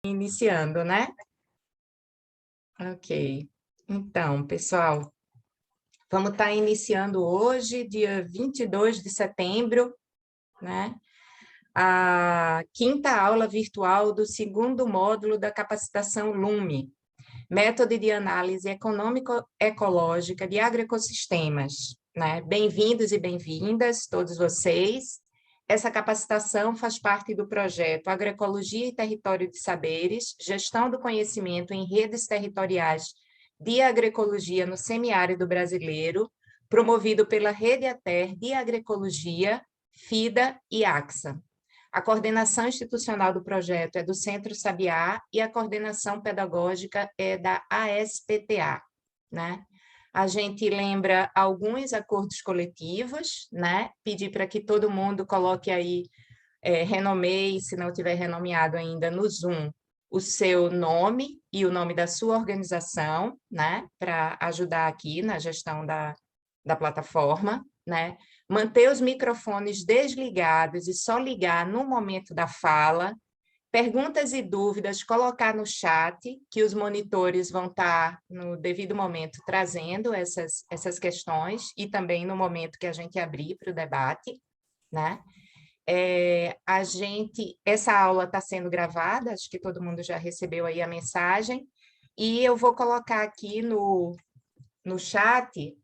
Iniciando, né? Ok. Então, pessoal, vamos estar iniciando hoje, dia 22 de setembro, né? A quinta aula virtual do segundo módulo da capacitação LUME, Método de Análise Econômico-Ecológica de Agroecossistemas, né? Bem-vindos e bem-vindas, todos vocês. Essa capacitação faz parte do projeto Agroecologia e Território de Saberes, Gestão do Conhecimento em Redes Territoriais de Agroecologia no Semiárido Brasileiro, promovido pela Rede ATER de Agroecologia, FIDA e AXA. A coordenação institucional do projeto é do Centro Sabiá e a coordenação pedagógica é da ASPTA, né? A gente lembra alguns acordos coletivos, né? Pedir para que todo mundo coloque aí, renomeie, se não tiver renomeado ainda no Zoom, o seu nome e o nome da sua organização, né? Para ajudar aqui na gestão da plataforma, né? Manter os microfones desligados e só ligar no momento da fala. Perguntas e dúvidas, colocar no chat, que os monitores vão estar, no devido momento, trazendo essas questões, e também no momento que a gente abrir para o debate, né? Essa aula está sendo gravada, acho que todo mundo já recebeu aí a mensagem, e eu vou colocar aqui no chat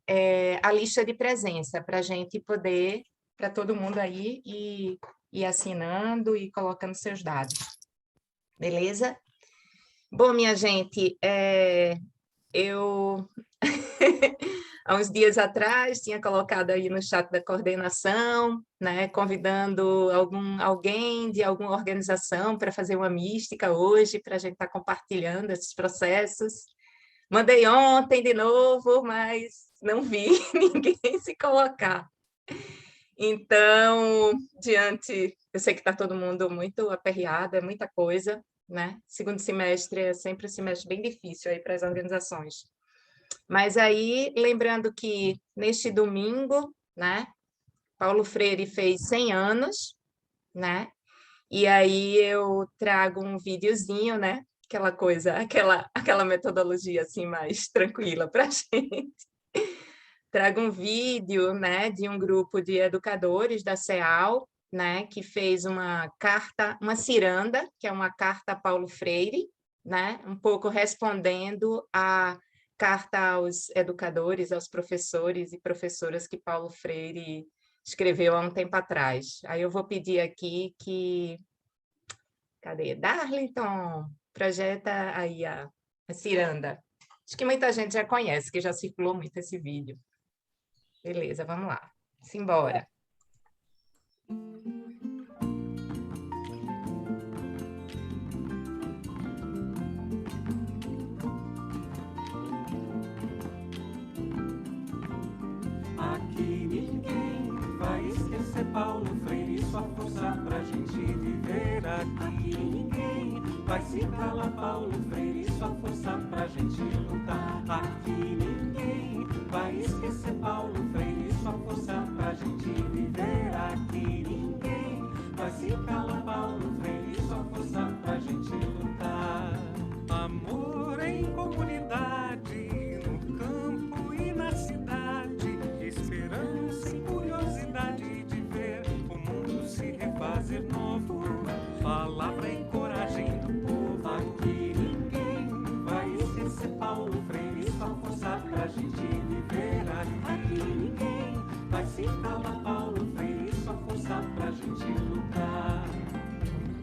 a lista de presença, para a gente poder, para todo mundo aí ir assinando e colocando seus dados. Beleza? Bom, minha gente, eu, há uns dias atrás, tinha colocado aí no chat da coordenação, né, convidando alguém de alguma organização para fazer uma mística hoje, para a gente estar compartilhando esses processos. Mandei ontem de novo, mas não vi ninguém se colocar. Então, eu sei que está todo mundo muito aperreado, é muita coisa, né? Segundo semestre é sempre um semestre bem difícil aí para as organizações. Mas aí, lembrando que neste domingo, né, Paulo Freire fez 100 anos, né? E aí eu trago um videozinho, né? Aquela coisa, aquela metodologia assim mais tranquila para a gente. Trago um vídeo, né, de um grupo de educadores da CEAL, né, que fez uma carta, uma ciranda, que é uma carta a Paulo Freire, né, um pouco respondendo à carta aos educadores, aos professores e professoras que Paulo Freire escreveu há um tempo atrás. Aí eu vou pedir aqui que... Cadê? Darlington, projeta aí a ciranda. Acho que muita gente já conhece, que já circulou muito esse vídeo. Beleza, vamos lá. Simbora. Aqui ninguém vai esquecer Paulo Freire, sua força pra gente viver. Aqui ninguém vai se calar Paulo Freire, sua força pra gente lutar. Aqui ninguém vai esquecer Paulo Freire, sua força pra gente viver. Aqui ninguém vai se calar Paulo Freire, sua força pra gente lutar. Amor em comunidade, no campo e na cidade, esperança e curiosidade de ver o mundo se refazer novo. Palavra e coragem do povo. Aqui ninguém vai esquecer Paulo Freire, sua força pra gente viver. Aqui ninguém vai se calar Paulo Freire, sua força pra gente lutar.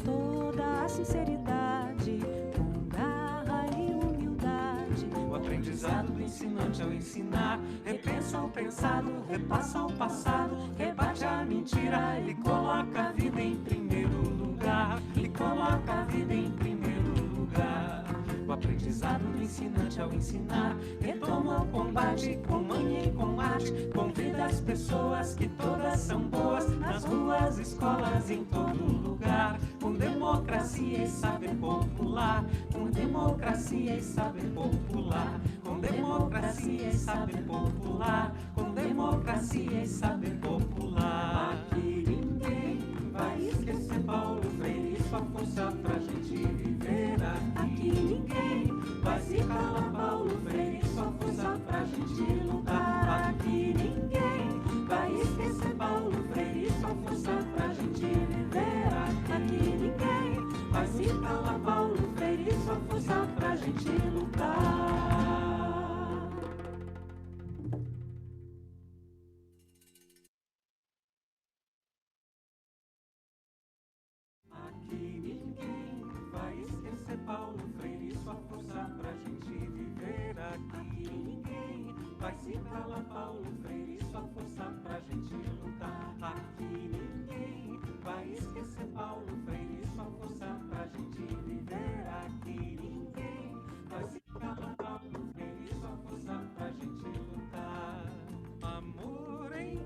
Toda a sinceridade, com garra e humildade. O aprendizado do ensinante ao ensinar repensa o pensado, repassa o passado, rebate a mentira e coloca a vida em primeiro lugar. E coloca a vida em primeiro lugar. O aprendizado do ensinante ao ensinar retoma o combate com manha e com arte. Convida as pessoas que todas são boas nas ruas, escolas, em todo lugar. Com democracia e saber popular. Com democracia e saber popular. Com democracia e saber popular. Com democracia e saber popular. Aqui ninguém vai esquecer Paulo Freire, sua força pra gente viver. só força pra gente lutar. Aqui ninguém vai esquecer Paulo Freire, sua força pra gente viver. Aqui ninguém vai se calar, Paulo Freire, sua força pra gente lutar. Aqui ninguém vai esquecer Paulo Freire, sua força pra gente viver. Aqui ninguém vai se calar, Paulo Freire, sua força pra gente lutar. Amor em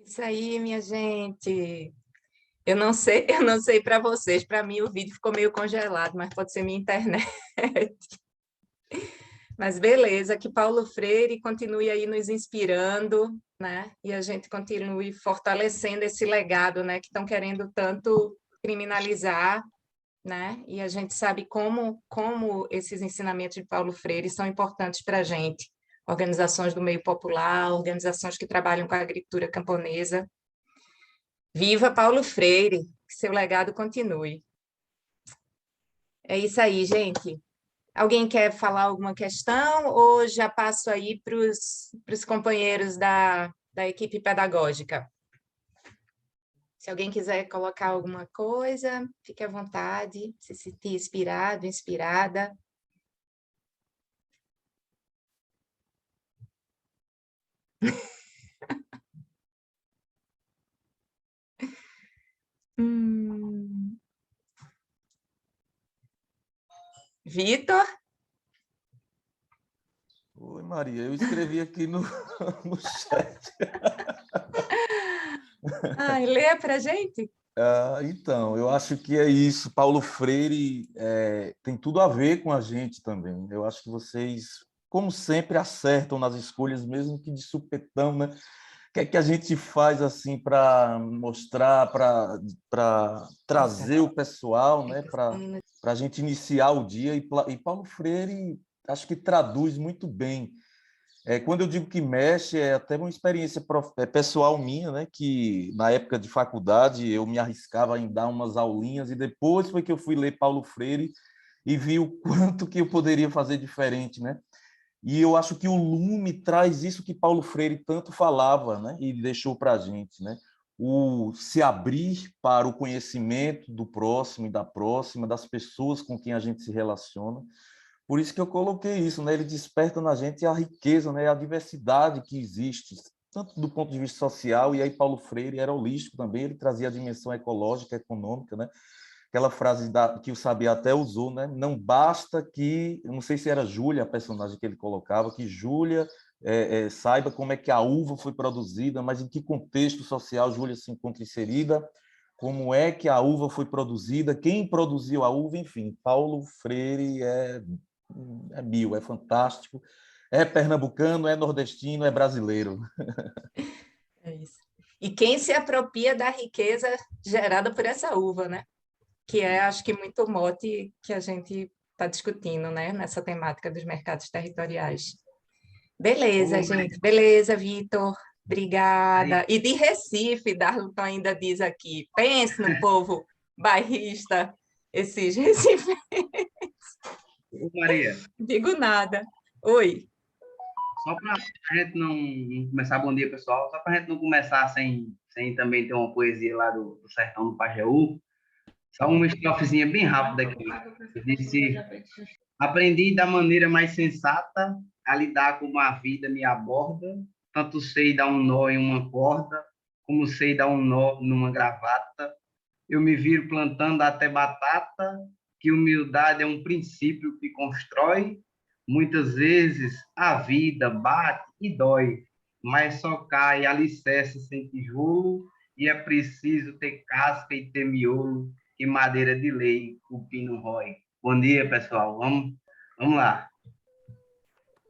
Isso aí, minha gente. Eu não sei para vocês, para mim o vídeo ficou meio congelado, mas pode ser minha internet. Mas beleza, que Paulo Freire continue aí nos inspirando, né? E a gente continue fortalecendo esse legado, né? Que estão querendo tanto criminalizar, né? E a gente sabe como esses ensinamentos de Paulo Freire são importantes para a gente. Organizações do meio popular, organizações que trabalham com a agricultura camponesa. Viva Paulo Freire, que seu legado continue. É isso aí, gente. Alguém quer falar alguma questão ou já passo aí para os companheiros da equipe pedagógica? Se alguém quiser colocar alguma coisa, fique à vontade, se sentir inspirado, inspirada. Vitor? Oi, Maria, eu escrevi aqui no, no chat. Ai, lê para a gente. Então, eu acho que é isso. Paulo Freire tem tudo a ver com a gente também. Eu acho que vocês, como sempre, acertam nas escolhas, mesmo que de supetão, né? O que é que a gente faz assim para mostrar, para trazer o pessoal, né? Para a gente iniciar o dia? E Paulo Freire, acho que traduz muito bem. Quando eu digo que mexe, é até uma experiência pessoal minha, né? Que na época de faculdade eu me arriscava em dar umas aulinhas e depois foi que eu fui ler Paulo Freire e vi o quanto que eu poderia fazer diferente, né? E eu acho que o Lume traz isso que Paulo Freire tanto falava, né? E deixou para a gente, né? O se abrir para o conhecimento do próximo e da próxima, das pessoas com quem a gente se relaciona. Por isso que eu coloquei isso, né? Ele desperta na gente a riqueza, né? A diversidade que existe, tanto do ponto de vista social, e aí Paulo Freire era holístico também, ele trazia a dimensão ecológica, econômica, né? Aquela frase que o Sabiá até usou, né? Não basta que, eu não sei se era Júlia, a personagem que ele colocava, que Júlia saiba como é que a uva foi produzida, mas em que contexto social Júlia se encontra inserida, como é que a uva foi produzida, quem produziu a uva, enfim. Paulo Freire é mil, é fantástico, é pernambucano, é nordestino, é brasileiro. É isso. E quem se apropria da riqueza gerada por essa uva, né? Que é, acho que, muito mote que a gente está discutindo, né? Nessa temática dos mercados territoriais. Beleza, gente. Beleza, Vitor. Obrigada. E de Recife, Darlton ainda diz aqui, pense no povo bairrista, esses Recife. Ô, Maria, Digo nada. Oi. só para a gente não começar, bom dia, pessoal, só para a gente não começar sem também ter uma poesia lá do Sertão do Pajeú, só uma estrofezinha bem rápida aqui. Eu disse, aprendi da maneira mais sensata a lidar como a vida me aborda, tanto sei dar um nó em uma corda, como sei dar um nó numa gravata. Eu me viro plantando até batata, que humildade é um princípio que constrói. Muitas vezes a vida bate e dói, mas só cai alicerce sem tijolo, e é preciso ter casca e ter miolo, que madeira de lei o pino rói. Bom dia, pessoal. Vamos lá.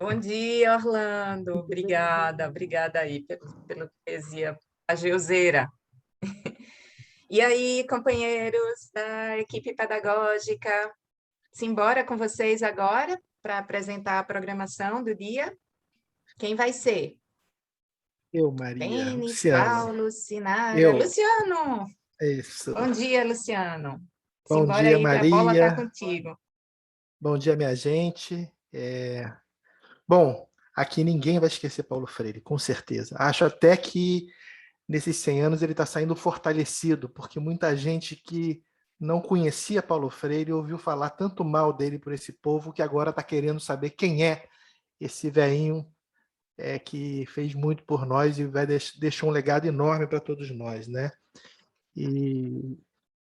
Bom dia, Orlando. Obrigada, obrigada aí pela poesia ageuseira. E aí, companheiros da equipe pedagógica, simbora com vocês agora para apresentar a programação do dia. Quem vai ser? Eu, Maria. Denis, Luciano. Paulo, Sinara, Eu. Luciano. Isso. Bom dia, Luciano. Bom Simbora dia, aí, a bola está Maria. contigo. Bom dia, minha gente. Bom, aqui ninguém vai esquecer Paulo Freire, com certeza. Acho até que nesses 100 anos ele está saindo fortalecido, porque muita gente que não conhecia Paulo Freire ouviu falar tanto mal dele por esse povo que agora está querendo saber quem é esse velhinho que fez muito por nós e deixou um legado enorme para todos nós, né? E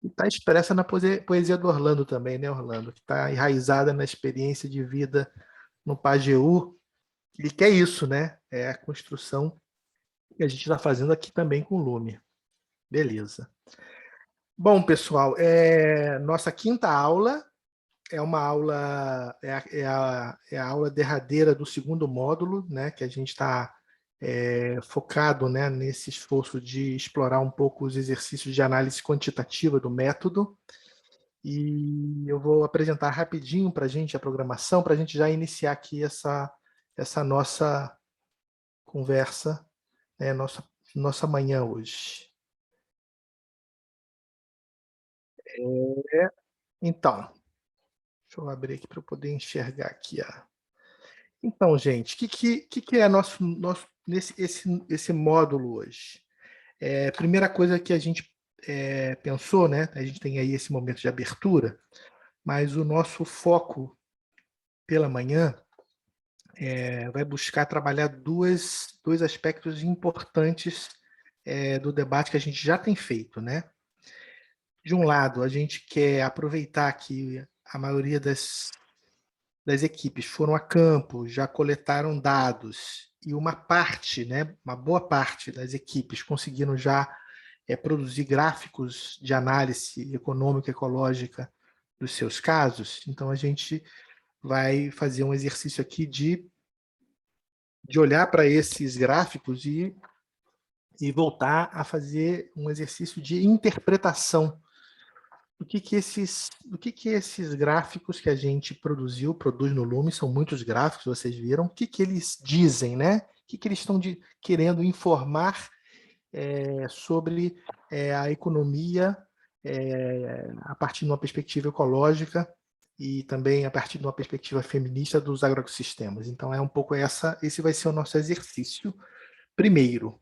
está expressa na poesia do Orlando também, né, Orlando? Que está enraizada na experiência de vida no Pajeú, e que é isso, né? É a construção que a gente está fazendo aqui também com o Lume. Beleza. Bom, pessoal, nossa quinta aula é uma aula, é a aula derradeira do segundo módulo, né? Que a gente está focado, né, nesse esforço de explorar um pouco os exercícios de análise quantitativa do método. E eu vou apresentar rapidinho para a gente a programação, para a gente já iniciar aqui essa nossa conversa, né, nossa manhã hoje. Então, deixa eu abrir aqui para eu poder enxergar aqui. Então, gente, o que é esse módulo hoje? Primeira coisa que a gente pensou, né? A gente tem aí esse momento de abertura, mas o nosso foco pela manhã vai buscar trabalhar dois aspectos importantes do debate que a gente já tem feito, né? De um lado, a gente quer aproveitar que a maioria das equipes foram a campo, já coletaram dados, e uma parte, né, uma boa parte das equipes conseguiram já produzir gráficos de análise econômica e ecológica dos seus casos. Então, a gente vai fazer um exercício aqui de olhar para esses gráficos e voltar a fazer um exercício de interpretação do que esses gráficos que a gente produz no Lume, são muitos gráficos, vocês viram, o que eles dizem, né? O que eles estão querendo informar sobre a economia a partir de uma perspectiva ecológica e também a partir de uma perspectiva feminista dos agroecossistemas. Então, é um pouco esse vai ser o nosso exercício primeiro.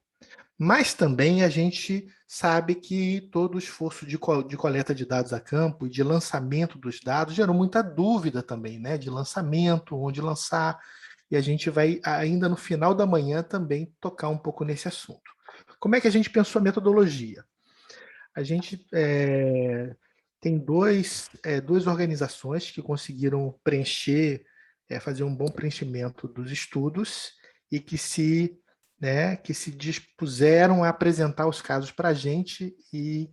Mas também a gente sabe que todo o esforço de coleta de dados a campo e de lançamento dos dados gerou muita dúvida também, né? De lançamento, onde lançar, e a gente vai, ainda no final da manhã, também tocar um pouco nesse assunto. Como é que a gente pensou a metodologia? A gente tem duas organizações que conseguiram preencher, fazer um bom preenchimento dos estudos e que se dispuseram a apresentar os casos para a gente e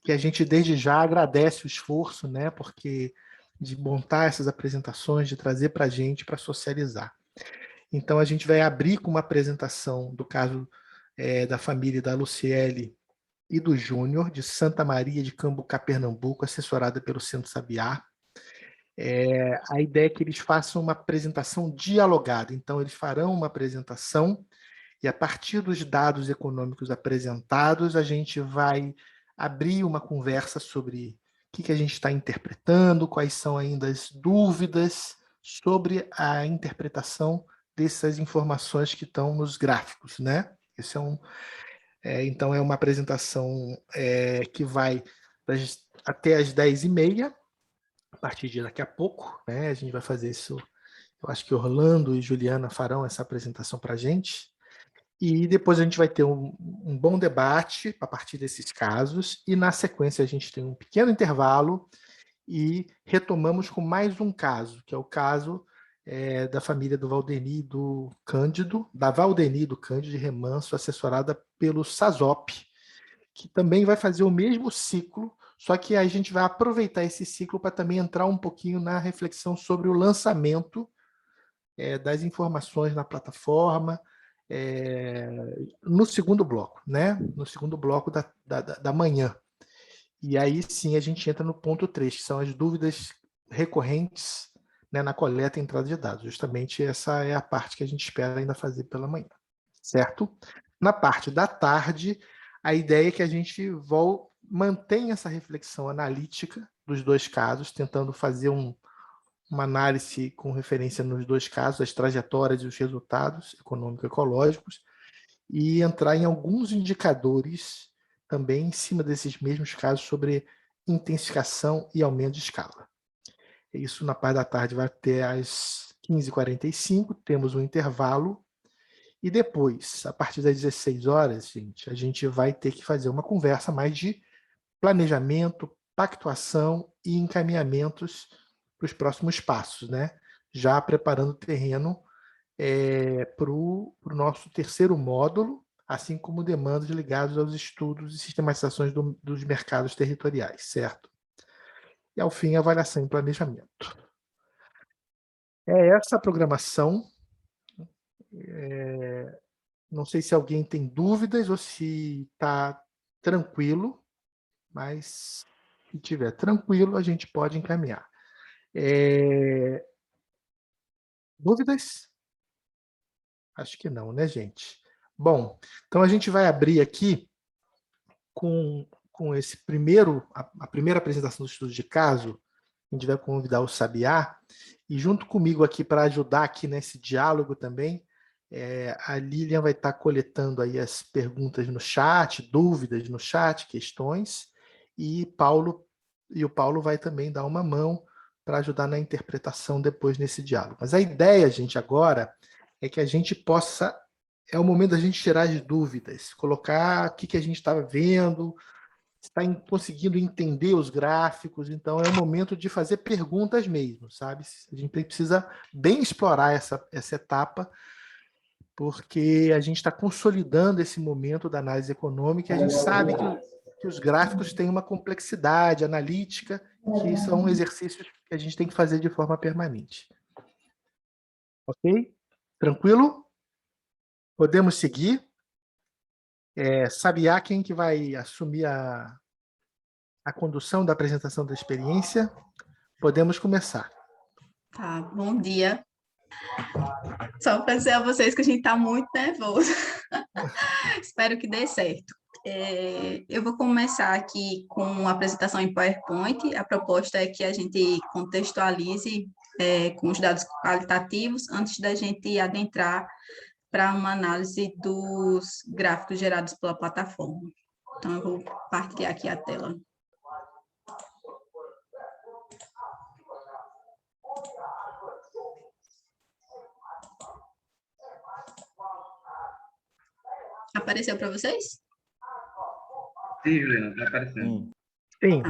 que a gente desde já agradece o esforço, né, porque de montar essas apresentações, de trazer para a gente para socializar. Então, a gente vai abrir com uma apresentação do caso da família da Luciele e do Júnior, de Santa Maria de Cambucá, Pernambuco, assessorada pelo Centro Sabiá. A ideia é que eles façam uma apresentação dialogada. Então, eles farão uma apresentação e, a partir dos dados econômicos apresentados, a gente vai abrir uma conversa sobre o que a gente está interpretando, quais são ainda as dúvidas sobre a interpretação dessas informações que estão nos gráficos, né? Esse então, é uma apresentação que vai até às 10h30, a partir de daqui a pouco, né? A gente vai fazer isso, eu acho que Orlando e Juliana farão essa apresentação para a gente. E depois a gente vai ter um bom debate a partir desses casos, e na sequência a gente tem um pequeno intervalo e retomamos com mais um caso, que é o caso da família do Valdeni do Cândido, da Valdeni do Cândido de Remanso, assessorada pelo SASOP, que também vai fazer o mesmo ciclo, só que a gente vai aproveitar esse ciclo para também entrar um pouquinho na reflexão sobre o lançamento das informações na plataforma, no segundo bloco, né? No segundo bloco da manhã. E aí sim a gente entra no ponto 3, que são as dúvidas recorrentes, né, na coleta e entrada de dados. Justamente essa é a parte que a gente espera ainda fazer pela manhã, certo? Na parte da tarde, a ideia é que a gente mantém essa reflexão analítica dos dois casos, tentando fazer uma análise com referência nos dois casos, as trajetórias e os resultados econômico-ecológicos, e entrar em alguns indicadores também em cima desses mesmos casos sobre intensificação e aumento de escala. Isso na parte da tarde vai até às 15h45, temos um intervalo, e depois, a partir das 16 horas, gente, a gente vai ter que fazer uma conversa mais de planejamento, pactuação e encaminhamentos para os próximos passos, né? Já preparando o terreno para o nosso terceiro módulo, assim como demandas ligadas aos estudos e sistematizações dos mercados territoriais, certo? E, ao fim, avaliação e planejamento. É essa a programação. Não sei se alguém tem dúvidas ou se está tranquilo, mas se estiver tranquilo, a gente pode encaminhar. Dúvidas? Acho que não, né, gente? Bom, então a gente vai abrir aqui com esse a primeira apresentação do estudo de caso. A gente vai convidar o Sabiá, e junto comigo aqui para ajudar aqui nesse diálogo também, a Lilian vai estar coletando aí as perguntas no chat, dúvidas no chat, questões, e o Paulo vai também dar uma mão para ajudar na interpretação depois nesse diálogo. Mas a ideia, gente, agora é que a gente possa, é o momento da gente tirar as dúvidas, colocar o que a gente estava vendo, está conseguindo entender os gráficos, então é o momento de fazer perguntas mesmo, sabe? A gente precisa bem explorar essa etapa, porque a gente está consolidando esse momento da análise econômica, e a gente sabe que os gráficos têm uma complexidade analítica, que são exercícios que a gente tem que fazer de forma permanente. Ok? Tranquilo? Podemos seguir? Sabiá, quem que vai assumir a condução da apresentação da experiência? Podemos começar. Tá, bom dia. Só para dizer a vocês que a gente está muito nervoso. Espero que dê certo. Eu vou começar aqui com a apresentação em PowerPoint. A proposta é que a gente contextualize com os dados qualitativos antes da gente adentrar para uma análise dos gráficos gerados pela plataforma. Então, eu vou partilhar aqui a tela. Apareceu para vocês? Sim, Juliana, está aparecendo. Sim.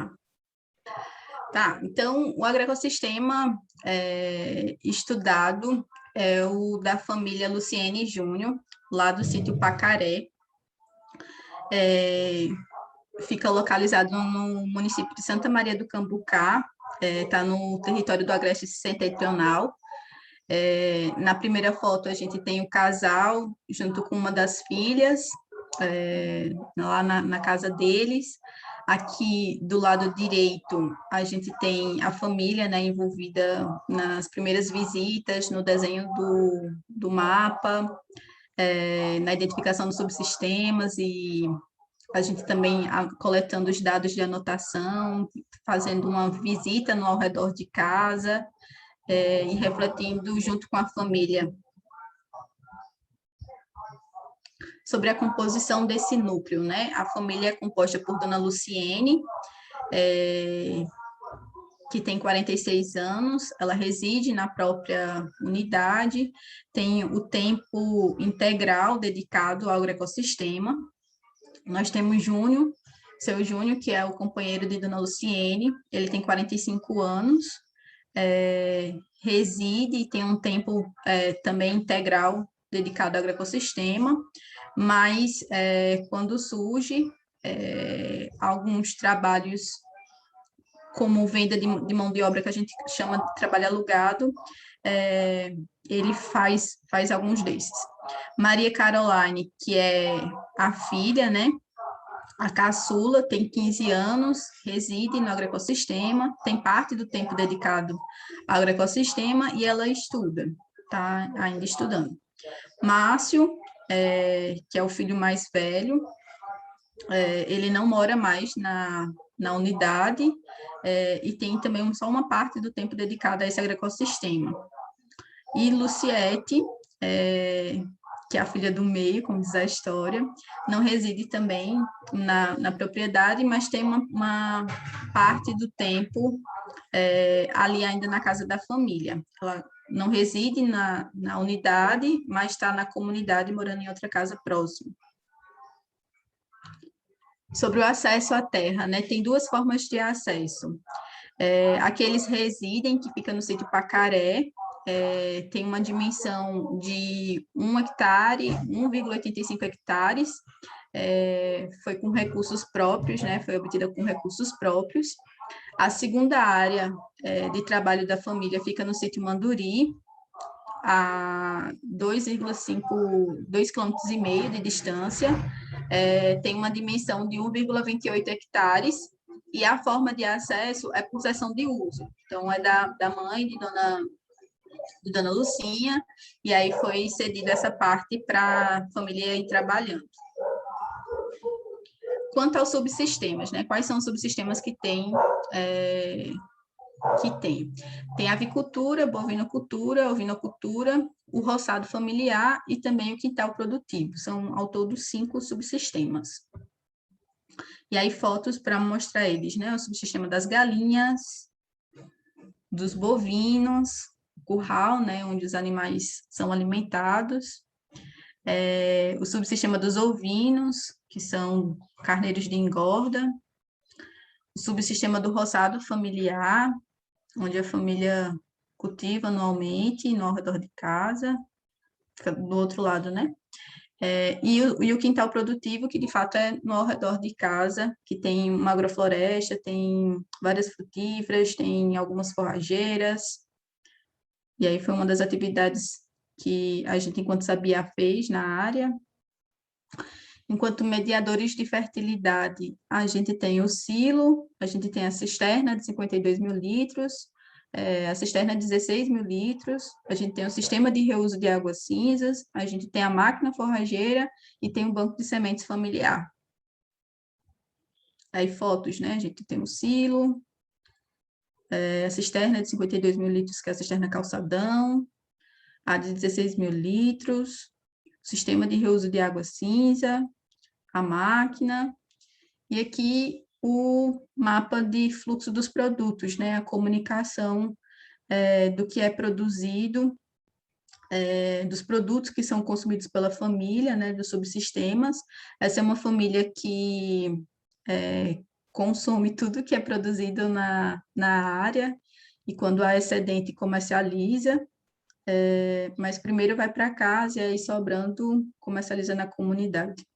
Tá, então o agroecossistema estudado é o da família Luciene Júnior, lá do sítio Pacaré. Fica localizado no município de Santa Maria do Cambucá, está no território do Agreste Setentrional. Na primeira foto, a gente tem o casal junto com uma das filhas, lá na casa deles. Aqui, do lado direito, a gente tem a família, né, envolvida nas primeiras visitas, no desenho do mapa, na identificação dos subsistemas, e a gente também coletando os dados de anotação, fazendo uma visita no ao redor de casa, e refletindo junto com a família sobre a composição desse núcleo, né? A família é composta por Dona Luciene, que tem 46 anos, ela reside na própria unidade, tem o tempo integral dedicado ao agroecossistema. Nós temos Júnior, seu Júnior, que é o companheiro de Dona Luciene, ele tem 45 anos, reside e tem um tempo também integral dedicado ao agroecossistema, mas quando surge alguns trabalhos como venda de mão de obra, que a gente chama de trabalho alugado, ele faz alguns desses. Maria Caroline, que é a filha, né? A caçula, tem 15 anos, reside no agroecossistema, tem parte do tempo dedicado ao agroecossistema e ela estuda, está ainda estudando. Márcio, que é o filho mais velho, ele não mora mais na unidade, e tem também só uma parte do tempo dedicada a esse agroecossistema. E Luciete, que é a filha do meio, como diz a história, não reside também na propriedade, mas tem uma parte do tempo ali ainda na casa da família. Ela não reside na unidade, mas está na comunidade, morando em outra casa próxima. Sobre o acesso à terra, né? Tem duas formas de acesso. Aqueles residem, que fica no sítio Pacaré, tem uma dimensão de 1 hectare, 1,85 hectares, foi com recursos próprios, né? Foi obtida com recursos próprios. A segunda área de trabalho da família fica no sítio Manduri, a 2,5 km de distância, tem uma dimensão de 1,28 hectares, e a forma de acesso é por cessão de uso. Então, é da mãe de Dona Lucinha, e aí foi cedida essa parte para a família ir trabalhando. Quanto aos subsistemas, né? Quais são os subsistemas que tem? Tem avicultura, bovinocultura, ovinocultura, o roçado familiar e também o quintal produtivo. São, ao todo, 5 subsistemas. E aí, fotos para mostrar eles, né? O subsistema das galinhas, dos bovinos, curral, né? Onde os animais são alimentados. O subsistema dos ovinos, que são carneiros de engorda. O subsistema do roçado familiar, onde a família cultiva anualmente no redor de casa, fica do outro lado, né? E o quintal produtivo, que de fato é no redor de casa, que tem uma agrofloresta, tem várias frutíferas, tem algumas forrageiras. E aí foi uma das atividades que a gente, enquanto Sabiá, fez na área. Enquanto mediadores de fertilidade, a gente tem o silo, a gente tem a cisterna de 52 mil litros, a cisterna de 16 mil litros, a gente tem o sistema de reuso de águas cinzas, a gente tem a máquina forrageira e tem o banco de sementes familiar. Aí fotos, né? A gente tem o silo, a cisterna de 52 mil litros, que é a cisterna calçadão, a de 16 mil litros, o sistema de reuso de água cinza, a máquina, e aqui o mapa de fluxo dos produtos, né? A comunicação do que é produzido, dos produtos que são consumidos pela família, né? Dos subsistemas. Essa é uma família que consome tudo que é produzido na área, e quando há excedente comercializa, mas primeiro vai para casa e aí sobrando comercializa na comunidade.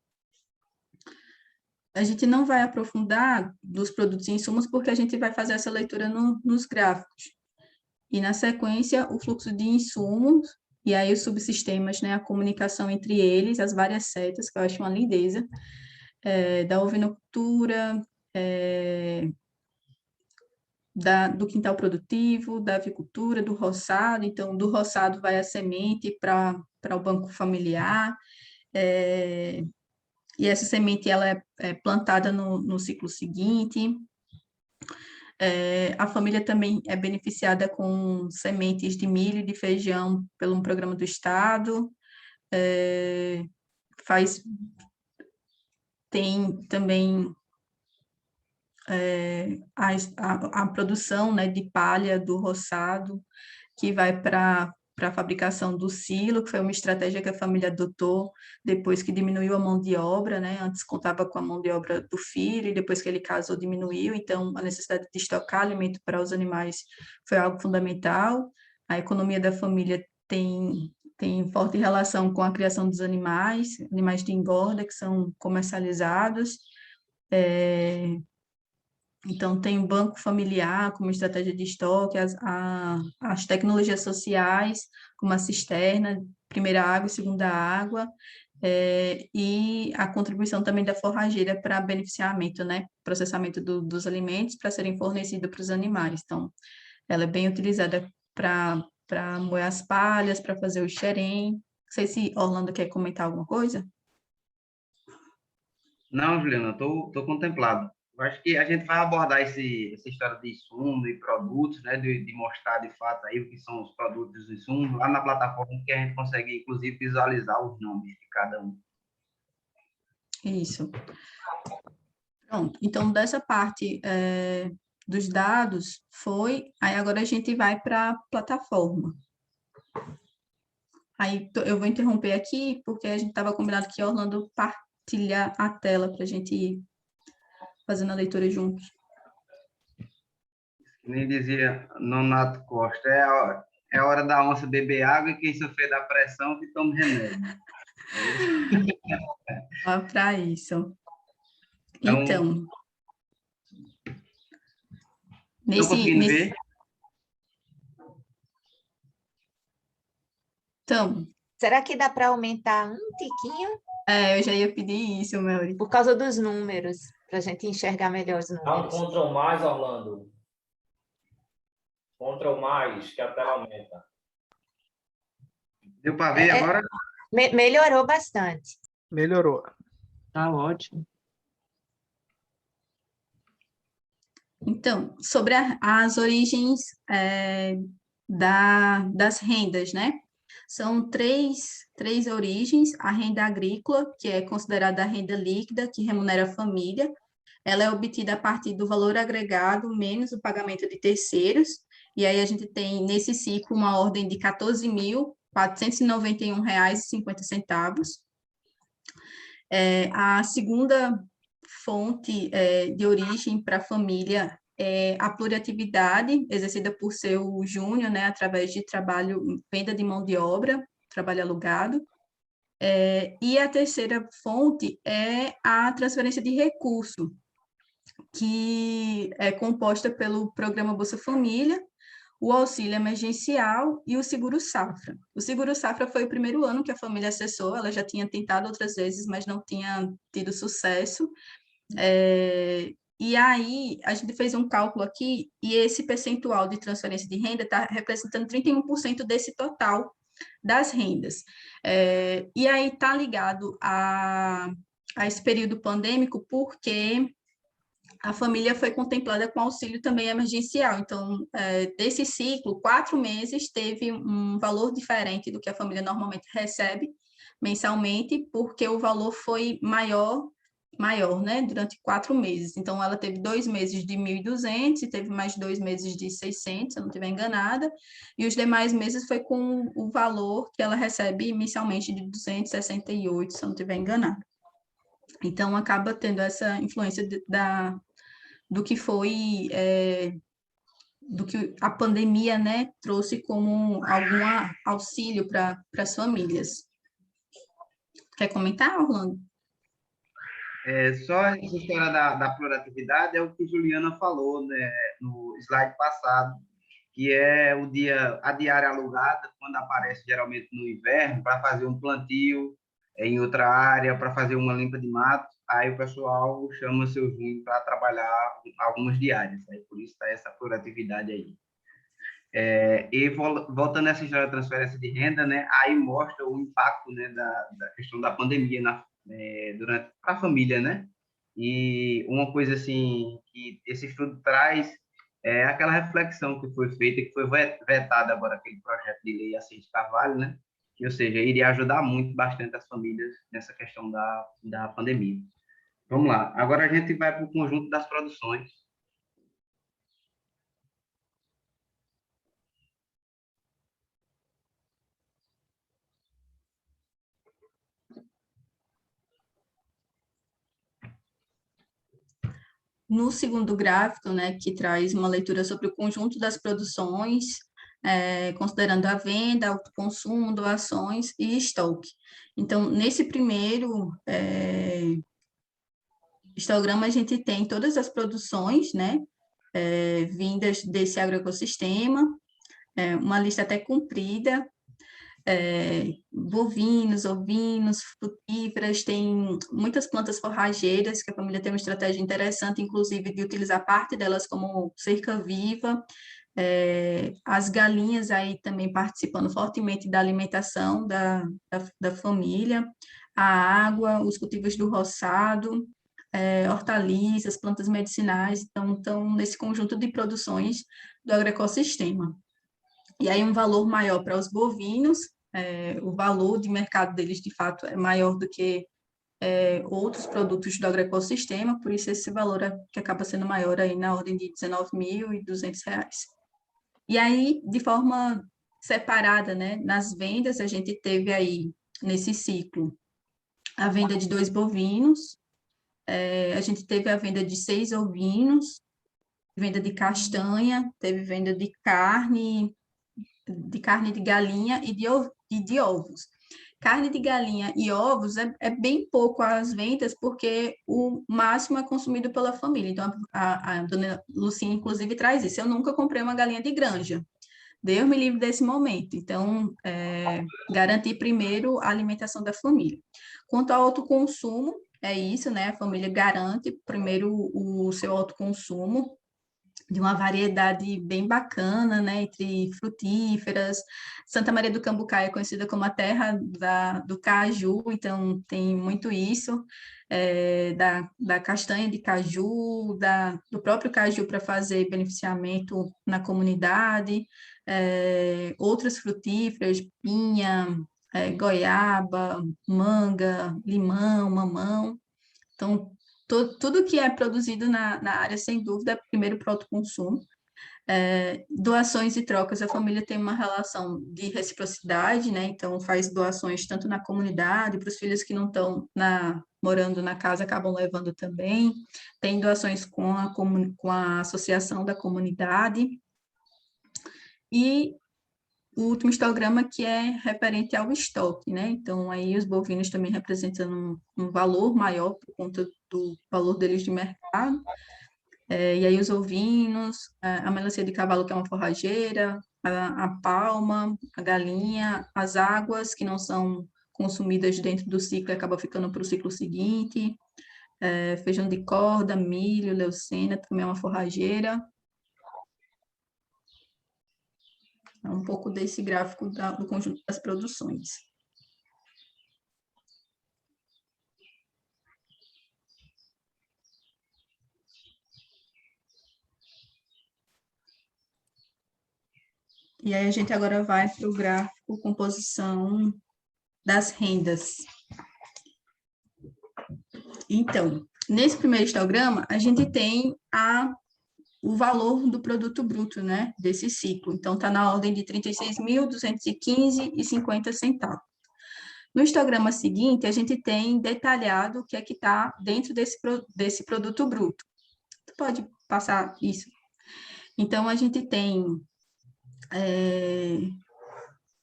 A gente não vai aprofundar dos produtos e insumos porque a gente vai fazer essa leitura nos gráficos. E na sequência, o fluxo de insumos e aí os subsistemas, né, a comunicação entre eles, as várias setas, que eu acho uma lindeza, da ovinocultura, do quintal produtivo, da avicultura, do roçado. Então, do roçado vai a semente para o banco familiar, e essa semente ela é plantada no ciclo seguinte. A família também é beneficiada com sementes de milho e de feijão pelo programa do Estado. Tem também a produção, né, de palha do roçado, que vai para a fabricação do silo, que foi uma estratégia que a família adotou depois que diminuiu a mão de obra, né? Antes contava com a mão de obra do filho, e depois que ele casou diminuiu, então a necessidade de estocar alimento para os animais foi algo fundamental. A economia da família tem forte relação com a criação dos animais de engorda que são comercializados. Então, tem o banco familiar como estratégia de estoque, as tecnologias sociais, como a cisterna, primeira água e segunda água, e a contribuição também da forrageira para beneficiamento, né? Processamento dos alimentos para serem fornecidos para os animais. Então, ela é bem utilizada para moer as palhas, para fazer o xerém. Não sei se Orlando quer comentar alguma coisa. Não, Juliana, tô contemplado. Eu acho que a gente vai abordar essa história de insumo e produtos, né, de mostrar de fato aí o que são os produtos e insumos lá na plataforma que a gente consegue, inclusive, visualizar os nomes de cada um. Isso. Pronto. Então, dessa parte dos dados foi, aí agora a gente vai para a plataforma. Aí eu vou interromper aqui, porque a gente estava combinado que Orlando partilhar a tela para a gente ir fazendo a leitura juntos. Nem dizia Nonato Costa, é a hora da onça beber água e quem sofrer da pressão que tome remédio. Para isso. Então, Então, estão conseguindo ver? Então, Será que dá para aumentar um tiquinho? eu já ia pedir isso, Melody. Por causa dos números, para a gente enxergar melhor os Dá um números. Ctrl mais, Orlando. Ctrl mais, que a tela aumenta. Deu para ver agora? Melhorou bastante. Melhorou. Tá ótimo. Então, sobre as origens das rendas, né? São três origens. A renda agrícola, que é considerada a renda líquida, que remunera a família. Ela é obtida a partir do valor agregado menos o pagamento de terceiros. E aí a gente tem, nesse ciclo, uma ordem de R$ 14.491,50. A segunda fonte de origem para a família é a pluriatividade, exercida por seu júnior, né, através de trabalho, venda de mão de obra, trabalho alugado. E a terceira fonte é a transferência de recurso, que é composta pelo Programa Bolsa Família, o auxílio emergencial e o seguro-safra. O seguro-safra foi o primeiro ano que a família acessou, ela já tinha tentado outras vezes, mas não tinha tido sucesso. E aí, a gente fez um cálculo aqui, e esse percentual de transferência de renda está representando 31% desse total das rendas. E aí está ligado a esse período pandêmico, porque a família foi contemplada com auxílio também emergencial. Então, desse ciclo, 4 meses teve um valor diferente do que a família normalmente recebe mensalmente, porque o valor foi maior, né, durante 4 meses. Então, ela teve 2 meses de 1.200 e teve mais 2 meses de 600, se eu não estiver enganada, e os demais meses foi com o valor que ela recebe mensalmente de 268, se eu não estiver enganada. Então, acaba tendo essa influência do que foi, do que a pandemia, né, trouxe como algum auxílio para as famílias. Quer comentar, Orlando? Só essa história da pluratividade é o que Juliana falou, né, no slide passado, que é a diária alugada, quando aparece geralmente no inverno, para fazer um plantio em outra área, para fazer uma limpa de mato, aí o pessoal chama seu júnior para trabalhar algumas diárias, aí por isso está essa pluratividade aí. E voltando a essa história da transferência de renda, né, aí mostra o impacto, né, da questão da pandemia durante para a família, né? E uma coisa assim que esse estudo traz é aquela reflexão que foi feita, que foi vetada agora aquele projeto de lei Assis Carvalho, né? Que, ou seja, iria ajudar bastante as famílias nessa questão da pandemia. Vamos lá. Agora a gente vai para o conjunto das produções. No segundo gráfico, né, que traz uma leitura sobre o conjunto das produções, considerando a venda, autoconsumo, doações e estoque. Então, nesse primeiro histograma, a gente tem todas as produções, né, vindas desse agroecossistema, uma lista até comprida, bovinos, ovinos, frutíferas, tem muitas plantas forrageiras, que a família tem uma estratégia interessante, inclusive, de utilizar parte delas como cerca viva, as galinhas aí também participando fortemente da alimentação da família, a água, os cultivos do roçado, hortaliças, plantas medicinais, então estão nesse conjunto de produções do agroecossistema. E aí um valor maior para os bovinos, o valor de mercado deles, de fato, é maior do que outros produtos do agroecossistema, por isso esse valor que acaba sendo maior aí na ordem de R$ 19.200. E aí, de forma separada, né, nas vendas, a gente teve aí, nesse ciclo, a venda de 2 bovinos, a gente teve a venda de 6 ovinos, venda de castanha, teve venda de carne de galinha e de ovos. Carne de galinha e ovos é bem pouco as vendas, porque o máximo é consumido pela família. Então, a dona Lucinha, inclusive, traz isso. Eu nunca comprei uma galinha de granja. Deus me livre desse momento. Então, garantir primeiro a alimentação da família. Quanto ao autoconsumo, é isso, né? A família garante primeiro o seu autoconsumo de uma variedade bem bacana, né, entre frutíferas. Santa Maria do Cambucá é conhecida como a terra do caju, então tem muito isso, da castanha de caju, do próprio caju para fazer beneficiamento na comunidade, outras frutíferas, pinha, goiaba, manga, limão, mamão. Então, tudo que é produzido na área, sem dúvida, é primeiro para o autoconsumo. Doações e trocas, a família tem uma relação de reciprocidade, né? Então, faz doações tanto na comunidade, para os filhos que não estão morando na casa, acabam levando também. Tem doações com a associação da comunidade. E o último histograma que é referente ao estoque, né? Então, aí os bovinos também representam um valor maior por conta do valor deles de mercado. E aí os ovinos, a melancia de cavalo, que é uma forrageira, a palma, a galinha, as águas que não são consumidas dentro do ciclo e acabam ficando para o ciclo seguinte, feijão de corda, milho, leucena, também é uma forrageira. É um pouco desse gráfico do conjunto das produções. E aí a gente agora vai para o gráfico composição das rendas. Então, nesse primeiro histograma, a gente tem o valor do produto bruto, né, desse ciclo. Então, está na ordem de R$ 36.215,50. No histograma seguinte, a gente tem detalhado o que é que está dentro desse produto bruto. Tu pode passar isso? Então, a gente tem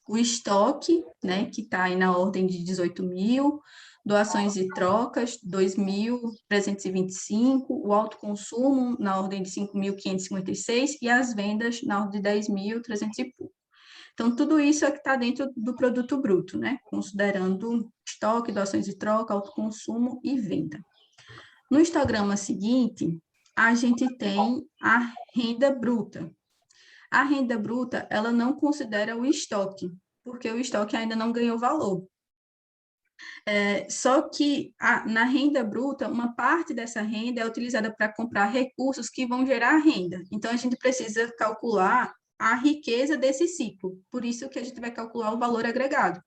o estoque, né, que está aí na ordem de 18.000, doações e trocas, 2.325, o autoconsumo na ordem de 5.556 e as vendas na ordem de 10.300 e pouco. Então, tudo isso é que está dentro do produto bruto, né? Considerando estoque, doações e troca, autoconsumo e venda. No histograma seguinte, a gente tem a renda bruta. A renda bruta, ela não considera o estoque, porque o estoque ainda não ganhou valor. Só que na renda bruta, uma parte dessa renda é utilizada para comprar recursos que vão gerar renda. Então, a gente precisa calcular a riqueza desse ciclo. Por isso que a gente vai calcular o valor agregado.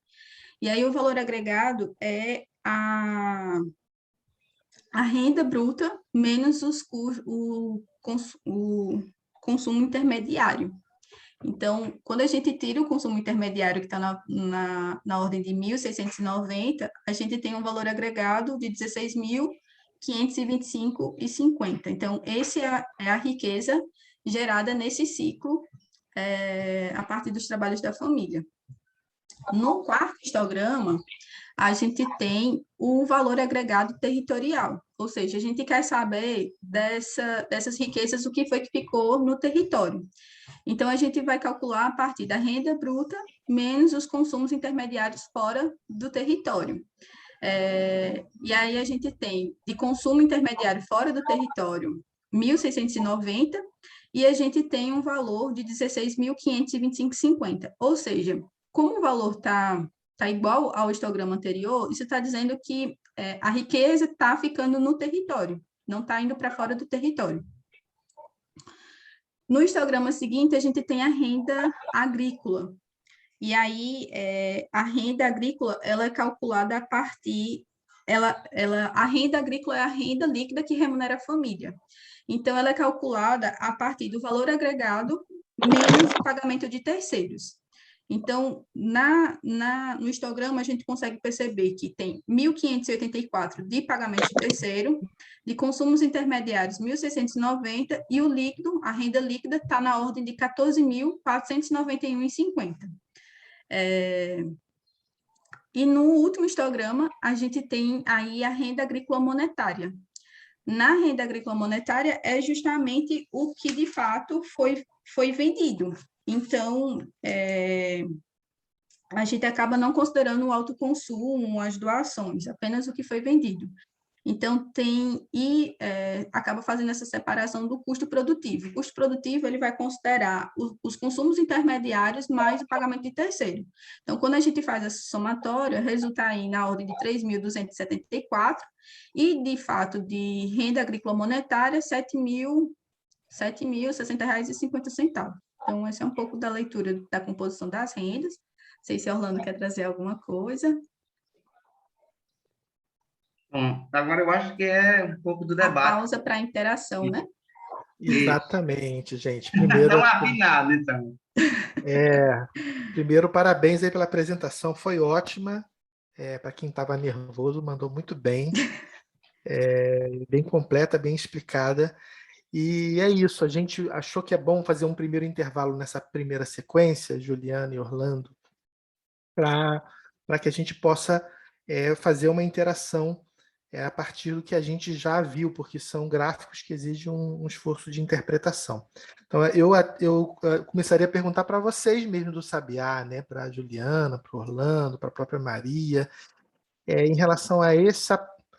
E aí, o valor agregado é a renda bruta menos o consumo intermediário. Então, quando a gente tira o consumo intermediário, que está na ordem de 1.690, a gente tem um valor agregado de 16.525,50. Então, esse é a riqueza gerada nesse ciclo, a partir dos trabalhos da família. No quarto histograma, a gente tem o valor agregado territorial, ou seja, a gente quer saber dessas riquezas o que foi que ficou no território. Então, a gente vai calcular a partir da renda bruta menos os consumos intermediários fora do território. E aí, a gente tem de consumo intermediário fora do território 1.690 e a gente tem um valor de 16.525,50. Ou seja, como o valor está igual ao histograma anterior, isso está dizendo que a riqueza está ficando no território, não está indo para fora do território. No histograma seguinte, a gente tem a renda agrícola. E aí, a renda agrícola, ela é calculada a partir... a renda agrícola é a renda líquida que remunera a família. Então, ela é calculada a partir do valor agregado menos o pagamento de terceiros. Então, no histograma, a gente consegue perceber que tem 1.584 de pagamento de terceiro, de consumos intermediários 1.690, e o líquido, a renda líquida, está na ordem de 14.491,50. E no último histograma, a gente tem aí a renda agrícola monetária. Na renda agrícola monetária é justamente o que, de fato, foi vendido. Então, a gente acaba não considerando o autoconsumo, as doações, apenas o que foi vendido. Então, acaba fazendo essa separação do custo produtivo. O custo produtivo, ele vai considerar os consumos intermediários mais o pagamento de terceiro. Então, quando a gente faz essa somatória, resulta aí na ordem de 3.274, e, de fato, de renda agrícola monetária, R$ 7.060,50. Então, essa é um pouco da leitura da composição das rendas. Não sei se a Orlando quer trazer alguma coisa. Bom, agora eu acho que é um pouco do A debate. pausa para a interação, né? Exatamente, gente. Primeiro, Não afinado, então. primeiro, parabéns aí pela apresentação, foi ótima. Para quem estava nervoso, mandou muito bem. Bem completa, bem explicada. E é isso, a gente achou que é bom fazer um primeiro intervalo nessa primeira sequência, Juliana e Orlando, para que a gente possa fazer uma interação a partir do que a gente já viu, porque são gráficos que exigem um esforço de interpretação. Então, eu começaria a perguntar para vocês mesmo do Sabiá, né, para a Juliana, para o Orlando, para a própria Maria, em relação a